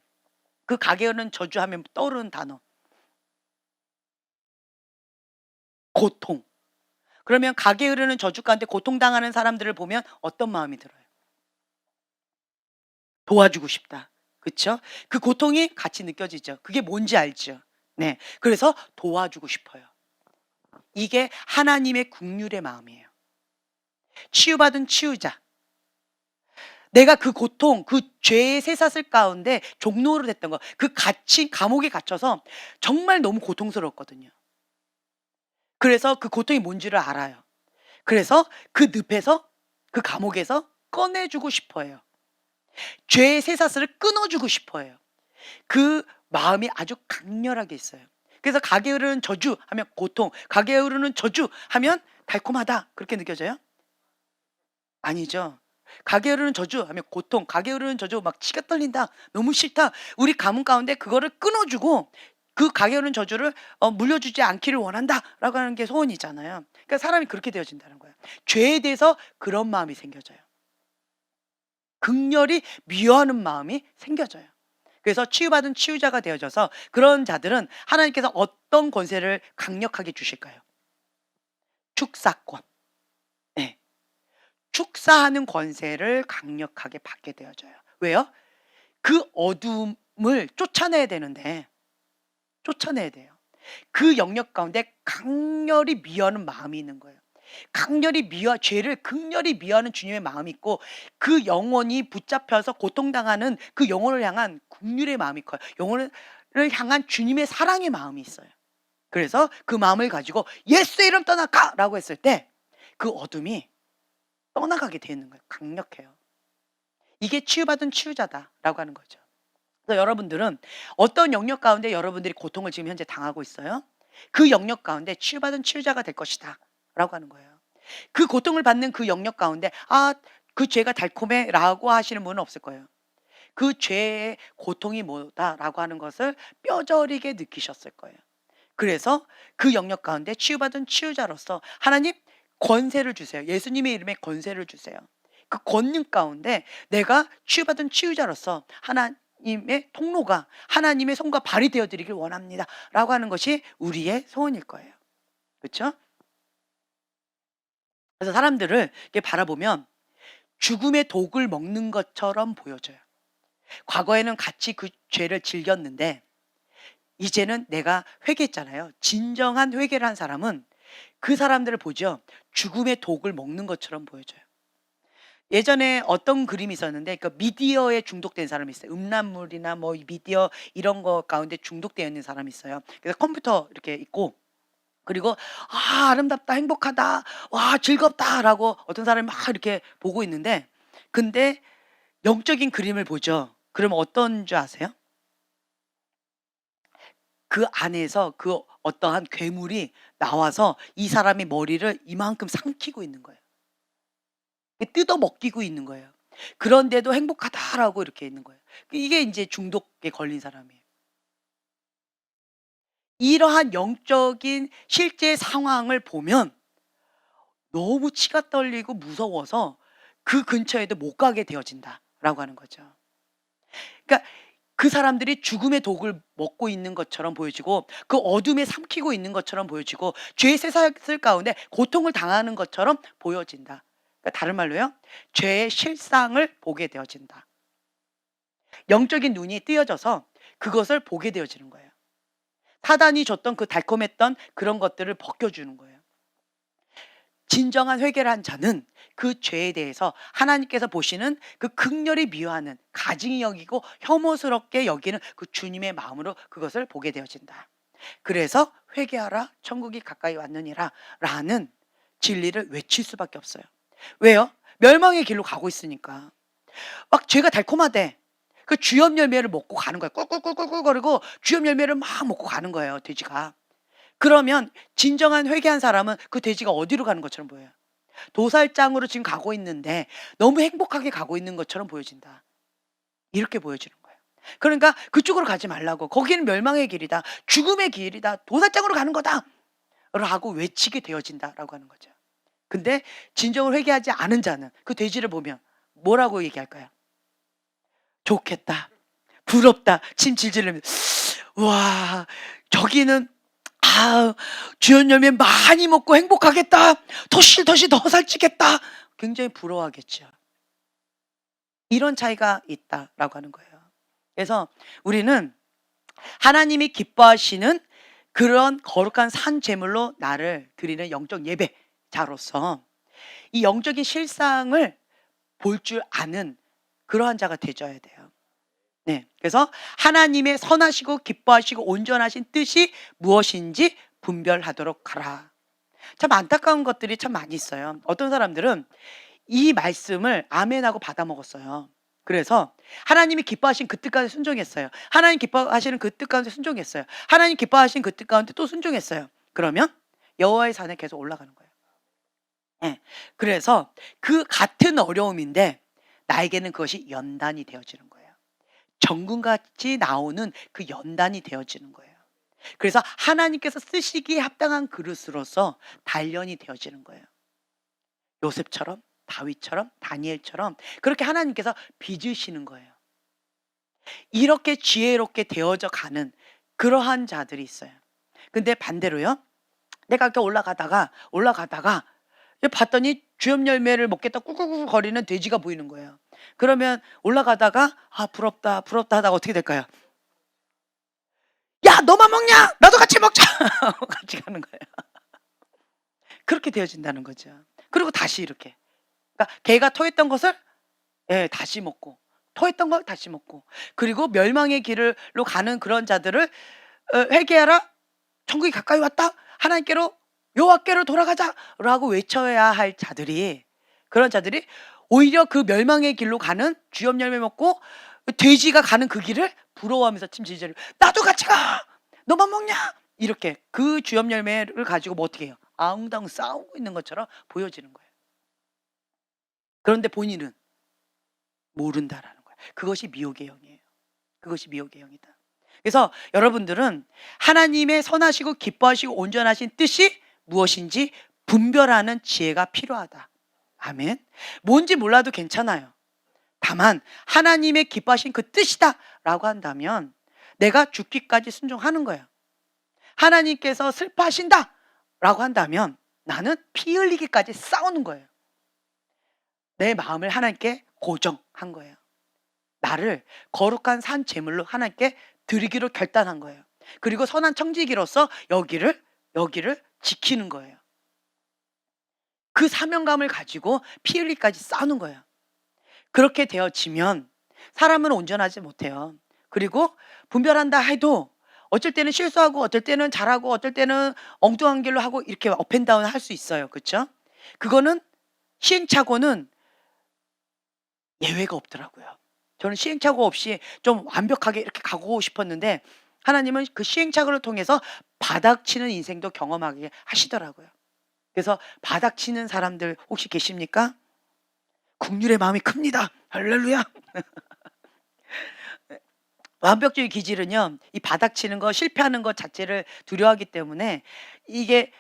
그 가게을은 저주하면 떠오르는 단어. 고통. 그러면 가게을은 저주 가운데 고통당하는 사람들을 보면 어떤 마음이 들어요? 도와주고 싶다. 그렇죠? 그 고통이 같이 느껴지죠. 그게 뭔지 알죠. 네. 그래서 도와주고 싶어요. 이게 하나님의 긍휼의 마음이에요. 치유받은 치유자. 내가 그 고통, 그 죄의 쇠사슬 가운데 종로로 됐던 거, 그 감옥에 갇혀서 정말 너무 고통스러웠거든요. 그래서 그 고통이 뭔지를 알아요. 그래서 그 늪에서, 그 감옥에서 꺼내주고 싶어요. 죄의 쇠사슬을 끊어주고 싶어요. 그 마음이 아주 강렬하게 있어요. 그래서 가게 흐르는 저주 하면 고통, 가게 흐르는 저주 하면 달콤하다 그렇게 느껴져요? 아니죠. 가게 흐르는 저주 하면 고통, 가게 흐르는 저주 막 치가 떨린다, 너무 싫다. 우리 가문 가운데 그거를 끊어주고 그 가게 흐르는 저주를 물려주지 않기를 원한다라고 하는 게 소원이잖아요. 그러니까 사람이 그렇게 되어진다는 거예요. 죄에 대해서 그런 마음이 생겨져요. 극렬히 미워하는 마음이 생겨져요. 그래서 치유받은 치유자가 되어져서 그런 자들은 하나님께서 어떤 권세를 강력하게 주실까요? 축사권. 네. 축사하는 권세를 강력하게 받게 되어져요. 왜요? 그 어둠을 쫓아내야 되는데 쫓아내야 돼요. 그 영역 가운데 강렬히 미워하는 마음이 있는 거예요. 죄를 극렬히 미워하는 주님의 마음이 있고 그 영혼이 붙잡혀서 고통당하는 그 영혼을 향한 긍휼의 마음이 커요. 영혼을 향한 주님의 사랑의 마음이 있어요. 그래서 그 마음을 가지고 예수의 이름 떠나가라고 했을 때 그 어둠이 떠나가게 되어 있는 거예요. 강력해요. 이게 치유받은 치유자다라고 하는 거죠. 그래서 여러분들은 어떤 영역 가운데 여러분들이 고통을 지금 현재 당하고 있어요? 그 영역 가운데 치유받은 치유자가 될 것이다 라고 하는 거예요. 그 고통을 받는 그 영역 가운데 그 죄가 달콤해 라고 하시는 분은 없을 거예요. 그 죄의 고통이 뭐다라고 하는 것을 뼈저리게 느끼셨을 거예요. 그래서 그 영역 가운데 치유받은 치유자로서 하나님 권세를 주세요. 예수님의 이름에 권세를 주세요. 그 권능 가운데 내가 치유받은 치유자로서 하나님의 통로가 하나님의 손과 발이 되어드리길 원합니다 라고 하는 것이 우리의 소원일 거예요. 그렇죠? 그래서 사람들을 이렇게 바라보면 죽음의 독을 먹는 것처럼 보여져요. 과거에는 같이 그 죄를 즐겼는데 이제는 내가 회개했잖아요. 진정한 회개를 한 사람은 그 사람들을 보죠. 죽음의 독을 먹는 것처럼 보여져요. 예전에 어떤 그림이 있었는데 그 미디어에 중독된 사람이 있어요. 음란물이나 뭐 미디어 이런 거 가운데 중독되어 있는 사람이 있어요. 그래서 컴퓨터 이렇게 있고 그리고 아름답다, 행복하다, 와 즐겁다라고 어떤 사람이 막 이렇게 보고 있는데 근데 영적인 그림을 보죠. 그러면 어떤 줄 아세요? 그 안에서 그 어떠한 괴물이 나와서 이 사람의 머리를 이만큼 삼키고 있는 거예요. 뜯어 먹기고 있는 거예요. 그런데도 행복하다라고 이렇게 있는 거예요. 이게 이제 중독에 걸린 사람이에요. 이러한 영적인 실제 상황을 보면 너무 치가 떨리고 무서워서 그 근처에도 못 가게 되어진다라고 하는 거죠. 그러니까 그 사람들이 죽음의 독을 먹고 있는 것처럼 보여지고 그 어둠에 삼키고 있는 것처럼 보여지고 죄의 쇠사슬 가운데 고통을 당하는 것처럼 보여진다. 그러니까 다른 말로요. 죄의 실상을 보게 되어진다. 영적인 눈이 뜨여져서 그것을 보게 되어지는 거예요. 사단이 줬던 그 달콤했던 그런 것들을 벗겨주는 거예요. 진정한 회개를 한 자는 그 죄에 대해서 하나님께서 보시는 그 극렬히 미워하는 가증히 여기고 혐오스럽게 여기는 그 주님의 마음으로 그것을 보게 되어진다. 그래서 회개하라 천국이 가까이 왔느니라 라는 진리를 외칠 수밖에 없어요. 왜요? 멸망의 길로 가고 있으니까. 막 죄가 달콤하대. 그 주염 열매를 먹고 가는 거예요. 꿀꿀꿀꿀꿀거리고 주염 열매를 막 먹고 가는 거예요, 돼지가. 그러면 진정한 회개한 사람은 그 돼지가 어디로 가는 것처럼 보여요. 도살장으로 지금 가고 있는데 너무 행복하게 가고 있는 것처럼 보여진다. 이렇게 보여지는 거예요. 그러니까 그쪽으로 가지 말라고. 거기는 멸망의 길이다. 죽음의 길이다. 도살장으로 가는 거다. 라고 외치게 되어진다라고 하는 거죠. 근데 진정을 회개하지 않은 자는 그 돼지를 보면 뭐라고 얘기할까요? 좋겠다. 부럽다. 침 질질 흘리면서 와 저기는 주연 열매 많이 먹고 행복하겠다. 더실더실 더 살찌겠다. 굉장히 부러워하겠죠. 이런 차이가 있다라고 하는 거예요. 그래서 우리는 하나님이 기뻐하시는 그런 거룩한 산 제물로 나를 드리는 영적 예배자로서 이 영적인 실상을 볼 줄 아는 그러한 자가 되줘야 돼요. 네. 그래서 하나님의 선하시고 기뻐하시고 온전하신 뜻이 무엇인지 분별하도록 하라. 참 안타까운 것들이 참 많이 있어요. 어떤 사람들은 이 말씀을 아멘하고 받아 먹었어요. 그래서 하나님이 기뻐하신 그 뜻 가운데 순종했어요. 하나님 기뻐하시는 그 뜻 가운데 순종했어요. 하나님 기뻐하신 그 뜻 가운데 또 순종했어요. 그러면 여호와의 산에 계속 올라가는 거예요. 네. 그래서 그 같은 어려움인데 나에게는 그것이 연단이 되어지는 거예요. 정금같이 나오는 그 연단이 되어지는 거예요. 그래서 하나님께서 쓰시기에 합당한 그릇으로서 단련이 되어지는 거예요. 요셉처럼 다윗처럼 다니엘처럼 그렇게 하나님께서 빚으시는 거예요. 이렇게 지혜롭게 되어져 가는 그러한 자들이 있어요. 근데 반대로요. 내가 이렇게 올라가다가 봤더니 주염 열매를 먹겠다 꿀꿀꿀 거리는 돼지가 보이는 거예요. 그러면 올라가다가 부럽다 하다가 어떻게 될까요? 야 너만 먹냐? 나도 같이 먹자. 같이 가는 거예요. 그렇게 되어진다는 거죠. 그리고 다시 이렇게. 그러니까 개가 토했던 것을 다시 먹고 토했던 걸 다시 먹고 그리고 멸망의 길로 가는 그런 자들을 회개하라 천국이 가까이 왔다. 하나님께로 여호와께로 돌아가자라고 외쳐야 할 자들이, 그런 자들이 오히려 그 멸망의 길로 가는 주염 열매 먹고 돼지가 가는 그 길을 부러워하면서 침지지를 나도 같이 가. 너만 먹냐? 이렇게 그 주염 열매를 가지고 뭐 어떻게 해요? 아웅다웅 싸우고 있는 것처럼 보여지는 거예요. 그런데 본인은 모른다라는 거예요. 그것이 미혹의 영이에요. 그것이 미혹의 영이다. 그래서 여러분들은 하나님의 선하시고 기뻐하시고 온전하신 뜻이 무엇인지 분별하는 지혜가 필요하다. 아멘. 뭔지 몰라도 괜찮아요. 다만 하나님의 기뻐하신 그 뜻이다 라고 한다면 내가 죽기까지 순종하는 거예요. 하나님께서 슬퍼하신다 라고 한다면 나는 피 흘리기까지 싸우는 거예요. 내 마음을 하나님께 고정한 거예요. 나를 거룩한 산 제물로 하나님께 드리기로 결단한 거예요. 그리고 선한 청지기로서 여기를 지키는 거예요. 그 사명감을 가지고 피 흘리기까지 싸우는 거예요. 그렇게 되어지면 사람은 온전하지 못해요. 그리고 분별한다 해도 어쩔 때는 실수하고 어쩔 때는 잘하고 어쩔 때는 엉뚱한 길로 하고 이렇게 업앤다운 할 수 있어요. 그렇죠? 그거는 시행착오는 예외가 없더라고요. 저는 시행착오 없이 좀 완벽하게 이렇게 가고 싶었는데 하나님은 그 시행착오를 통해서 바닥치는 인생도 경험하게 하시더라고요. 그래서 바닥치는 사람들 혹시 계십니까? 국률의 마음이 큽니다. 할렐루야. 완벽주의 기질은요, 이 바닥치는 거, 실패하는 것 자체를 두려워하기 때문에 이게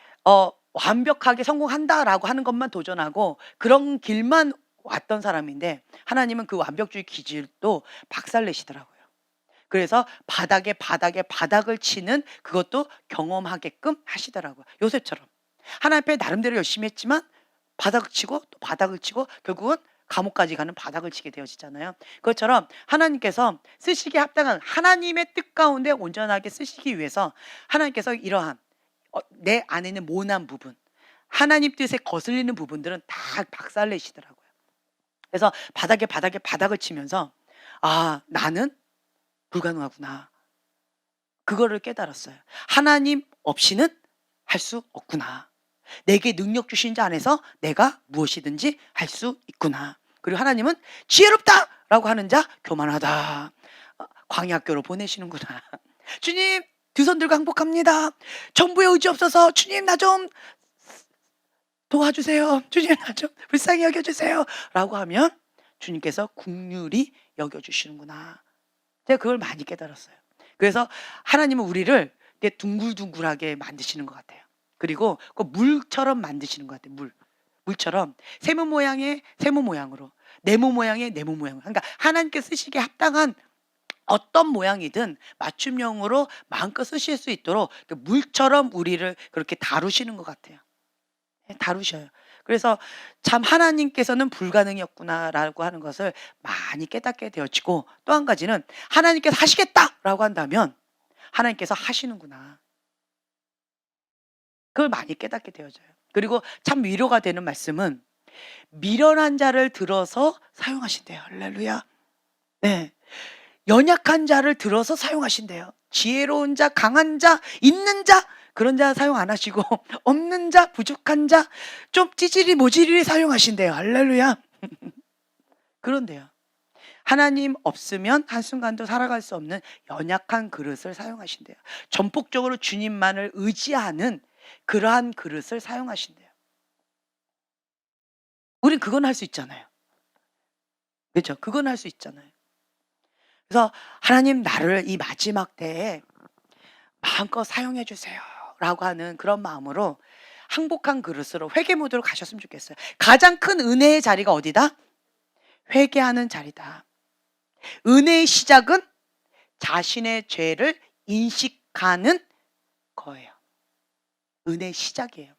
완벽하게 성공한다라고 하는 것만 도전하고 그런 길만 왔던 사람인데 하나님은 그 완벽주의 기질도 박살내시더라고요. 그래서 바닥을 치는 그것도 경험하게끔 하시더라고요. 요셉처럼 하나님 앞에 나름대로 열심히 했지만 바닥을 치고 또 바닥을 치고 결국은 감옥까지 가는 바닥을 치게 되어지잖아요. 그것처럼 하나님께서 쓰시기에 합당한 하나님의 뜻 가운데 온전하게 쓰시기 위해서 하나님께서 이러한 내 안에 있는 모난 부분, 하나님 뜻에 거슬리는 부분들은 다 박살내시더라고요. 그래서 바닥을 치면서 아, 나는 불가능하구나. 그거를 깨달았어요. 하나님 없이는 할 수 없구나. 내게 능력 주신 자 안에서 내가 무엇이든지 할 수 있구나. 그리고 하나님은 지혜롭다라고 하는 자 교만하다. 광야학교로 보내시는구나. 주님, 두 손 들고 항복합니다. 정부에 의지 없어서 주님 나 좀 도와주세요. 주님 나 좀 불쌍히 여겨주세요. 라고 하면 주님께서 긍휼히 여겨주시는구나. 제가 그걸 많이 깨달았어요. 그래서 하나님은 우리를 이렇게 둥글둥글하게 만드시는 것 같아요. 그리고 그 물처럼 만드시는 것 같아요. 물처럼 세모 모양의 세모 모양으로, 네모 모양의 네모 모양으로. 그러니까 하나님께 쓰시기에 합당한 어떤 모양이든 맞춤형으로 마음껏 쓰실 수 있도록 물처럼 우리를 그렇게 다루시는 것 같아요. 다루셔요. 그래서 참 하나님께서는 불가능이었구나라고 하는 것을 많이 깨닫게 되어지고, 또 한 가지는 하나님께서 하시겠다라고 한다면 하나님께서 하시는구나. 그걸 많이 깨닫게 되어져요. 그리고 참 위로가 되는 말씀은 미련한 자를 들어서 사용하신대요. 할렐루야. 네. 연약한 자를 들어서 사용하신대요. 지혜로운 자, 강한 자, 있는 자, 그런 자 사용 안 하시고 없는 자, 부족한 자, 좀 찌질이 모질이 사용하신대요. 할렐루야. 그런데요, 하나님 없으면 한순간도 살아갈 수 없는 연약한 그릇을 사용하신대요. 전폭적으로 주님만을 의지하는 그러한 그릇을 사용하신대요. 우린 그건 할 수 있잖아요. 그렇죠? 그건 할 수 있잖아요. 그래서 하나님, 나를 이 마지막 때에 마음껏 사용해 주세요 라고 하는 그런 마음으로 항복한 그릇으로 회개 모드로 가셨으면 좋겠어요. 가장 큰 은혜의 자리가 어디다? 회개하는 자리다. 은혜의 시작은 자신의 죄를 인식하는 거예요. 은혜의 시작이에요.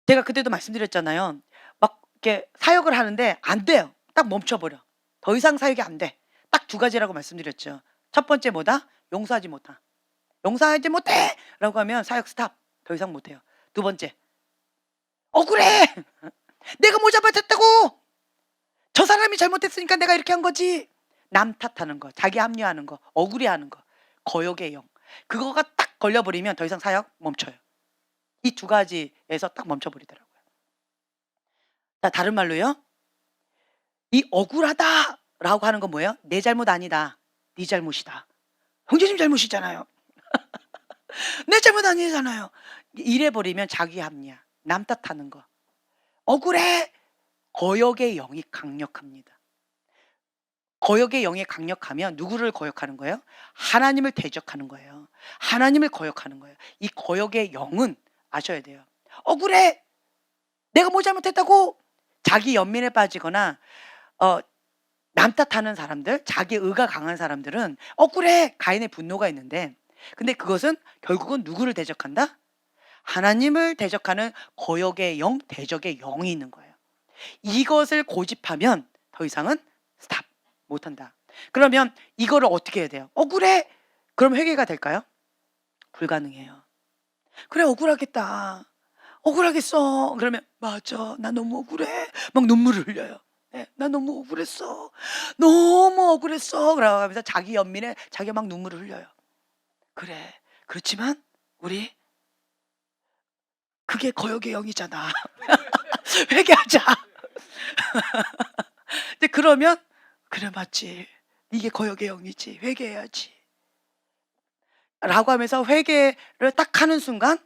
제가 그때도 말씀드렸잖아요. 막 이렇게 사역을 하는데 안 돼요. 딱 멈춰버려. 더 이상 사역이 안 돼. 딱 두 가지라고 말씀드렸죠. 첫 번째 뭐다? 용서하지 못하. 용서하지 못해! 라고 하면 사역 스탑. 더 이상 못해요. 두 번째, 억울해! 내가 뭐 잘못했다고! 저 사람이 잘못했으니까 내가 이렇게 한 거지. 남 탓하는 거, 자기 합리화하는 거, 억울해하는 거. 거역의 영. 그거가 딱 걸려버리면 더 이상 사역 멈춰요. 이 두 가지에서 딱 멈춰버리더라고요. 자, 다른 말로요. 이 억울하다라고 하는 건 뭐예요? 내 잘못 아니다. 네 잘못이다. 형제님 잘못이잖아요. 내 잘못 아니잖아요. 이래버리면 자기 합리화, 남 탓하는 거. 억울해. 거역의 영이 강력합니다. 거역의 영이 강력하면 누구를 거역하는 거예요? 하나님을 대적하는 거예요. 하나님을 거역하는 거예요. 이 거역의 영은 아셔야 돼요. 억울해. 내가 뭐 잘못했다고. 자기 연민에 빠지거나 남 탓하는 사람들, 자기 의가 강한 사람들은 억울해. 가인의 분노가 있는데, 근데 그것은 결국은 누구를 대적한다? 하나님을 대적하는 거역의 영, 대적의 영이 있는 거예요. 이것을 고집하면 더 이상은 스탑 못한다. 그러면 이거를 어떻게 해야 돼요? 억울해. 그럼 회개가 될까요? 불가능해요. 그래, 억울하겠다. 억울하겠어. 그러면 맞아, 나 너무 억울해. 막 눈물을 흘려요. 네, 나 너무 억울했어. 너무 억울했어. 그러면서 자기 연민에 자기가 막 눈물을 흘려요. 그래, 그렇지만 우리 그게 거역의 영이잖아. 회개하자. 근데 그러면 그래, 맞지. 이게 거역의 영이지. 회개해야지. 라고 하면서 회개를 딱 하는 순간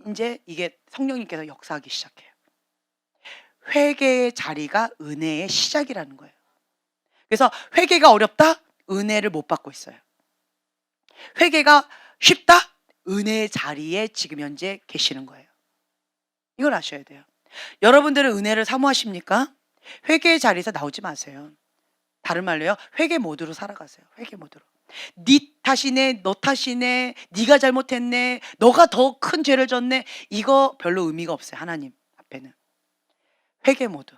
이제 이게 성령님께서 역사하기 시작해요. 회개의 자리가 은혜의 시작이라는 거예요. 그래서 회개가 어렵다? 은혜를 못 받고 있어요. 회개가 쉽다? 은혜의 자리에 지금 현재 계시는 거예요. 이걸 아셔야 돼요. 여러분들은 은혜를 사모하십니까? 회개의 자리에서 나오지 마세요. 다른 말로요, 회개 모드로 살아가세요. 회개 모드로. 네 탓이네, 너 탓이네, 네가 잘못했네, 너가 더 큰 죄를 졌네. 이거 별로 의미가 없어요. 하나님 앞에는. 회개 모드.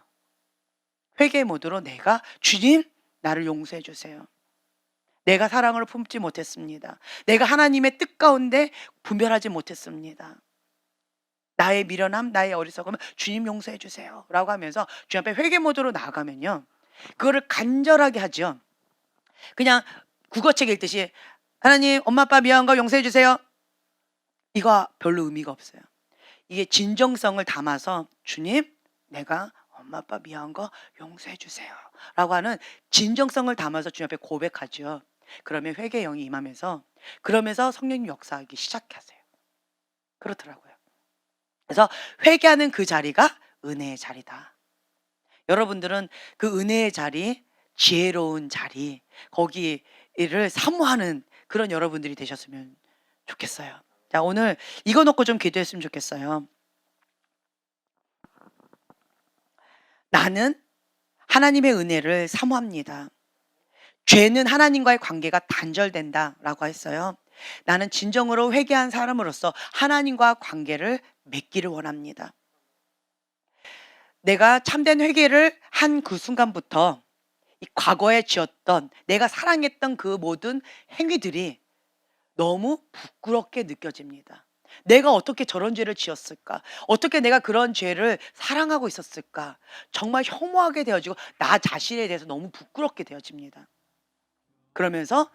회개 모드로 내가 주님, 나를 용서해 주세요. 내가 사랑을 품지 못했습니다. 내가 하나님의 뜻 가운데 분별하지 못했습니다. 나의 미련함, 나의 어리석음을 주님 용서해 주세요 라고 하면서 주님 앞에 회개 모드로 나아가면요, 그거를 간절하게 하죠. 그냥 국어책 읽듯이 하나님, 엄마 아빠 미안한 거 용서해 주세요, 이거 별로 의미가 없어요. 이게 진정성을 담아서 주님, 내가 엄마 아빠 미안한 거 용서해 주세요 라고 하는 진정성을 담아서 주님 앞에 고백하죠. 그러면 회개의 영이 임하면서, 그러면서 성령님 역사하기 시작하세요. 그렇더라고요. 그래서 회개하는 그 자리가 은혜의 자리다. 여러분들은 그 은혜의 자리, 지혜로운 자리, 거기를 사모하는 그런 여러분들이 되셨으면 좋겠어요. 자, 오늘 이거 놓고 좀 기도했으면 좋겠어요. 나는 하나님의 은혜를 사모합니다. 죄는 하나님과의 관계가 단절된다 라고 했어요. 나는 진정으로 회개한 사람으로서 하나님과 관계를 맺기를 원합니다. 내가 참된 회개를 한 그 순간부터 이 과거에 지었던, 내가 사랑했던 그 모든 행위들이 너무 부끄럽게 느껴집니다. 내가 어떻게 저런 죄를 지었을까? 어떻게 내가 그런 죄를 사랑하고 있었을까? 정말 혐오하게 되어지고 나 자신에 대해서 너무 부끄럽게 되어집니다. 그러면서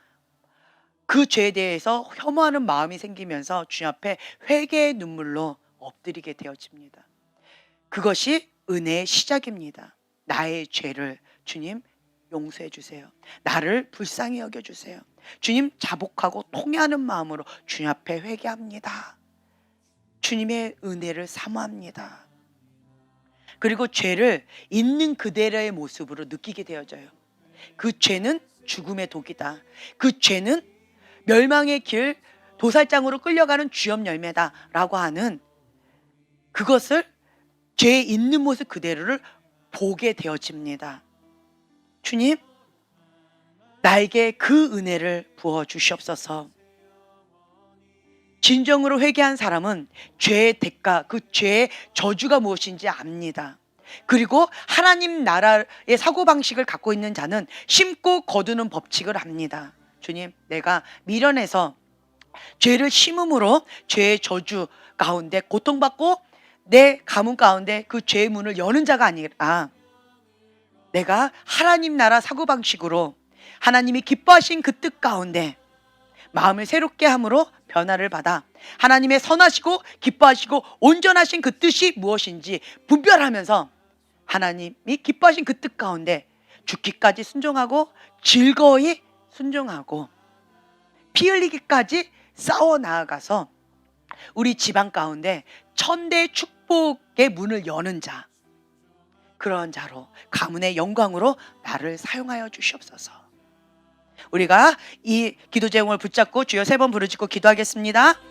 그 죄에 대해서 혐오하는 마음이 생기면서 주님 앞에 회개의 눈물로 엎드리게 되어집니다. 그것이 은혜의 시작입니다. 나의 죄를 주님 용서해 주세요. 나를 불쌍히 여겨 주세요. 주님, 자복하고 통회하는 마음으로 주님 앞에 회개합니다. 주님의 은혜를 사모합니다. 그리고 죄를 있는 그대로의 모습으로 느끼게 되어져요. 그 죄는 죽음의 독이다. 그 죄는 멸망의 길, 도살장으로 끌려가는 주염 열매다 라고 하는 그것을, 죄의 있는 모습 그대로를 보게 되어집니다. 주님, 나에게 그 은혜를 부어 주시옵소서. 진정으로 회개한 사람은 죄의 대가, 그 죄의 저주가 무엇인지 압니다. 그리고 하나님 나라의 사고방식을 갖고 있는 자는 심고 거두는 법칙을 압니다. 주님, 내가 미련해서 죄를 심음으로 죄의 저주 가운데 고통받고 내 가문 가운데 그 죄의 문을 여는 자가 아니라, 내가 하나님 나라 사고방식으로 하나님이 기뻐하신 그 뜻 가운데 마음을 새롭게 함으로 변화를 받아 하나님의 선하시고 기뻐하시고 온전하신 그 뜻이 무엇인지 분별하면서 하나님이 기뻐하신 그 뜻 가운데 죽기까지 순종하고 즐거이 순종하고 피 흘리기까지 싸워 나아가서 우리 집안 가운데 천대 축복의 문을 여는 자, 그런 자로 가문의 영광으로 나를 사용하여 주시옵소서. 우리가 이 기도 제목을 붙잡고 주여 3번 부르짖고 기도하겠습니다.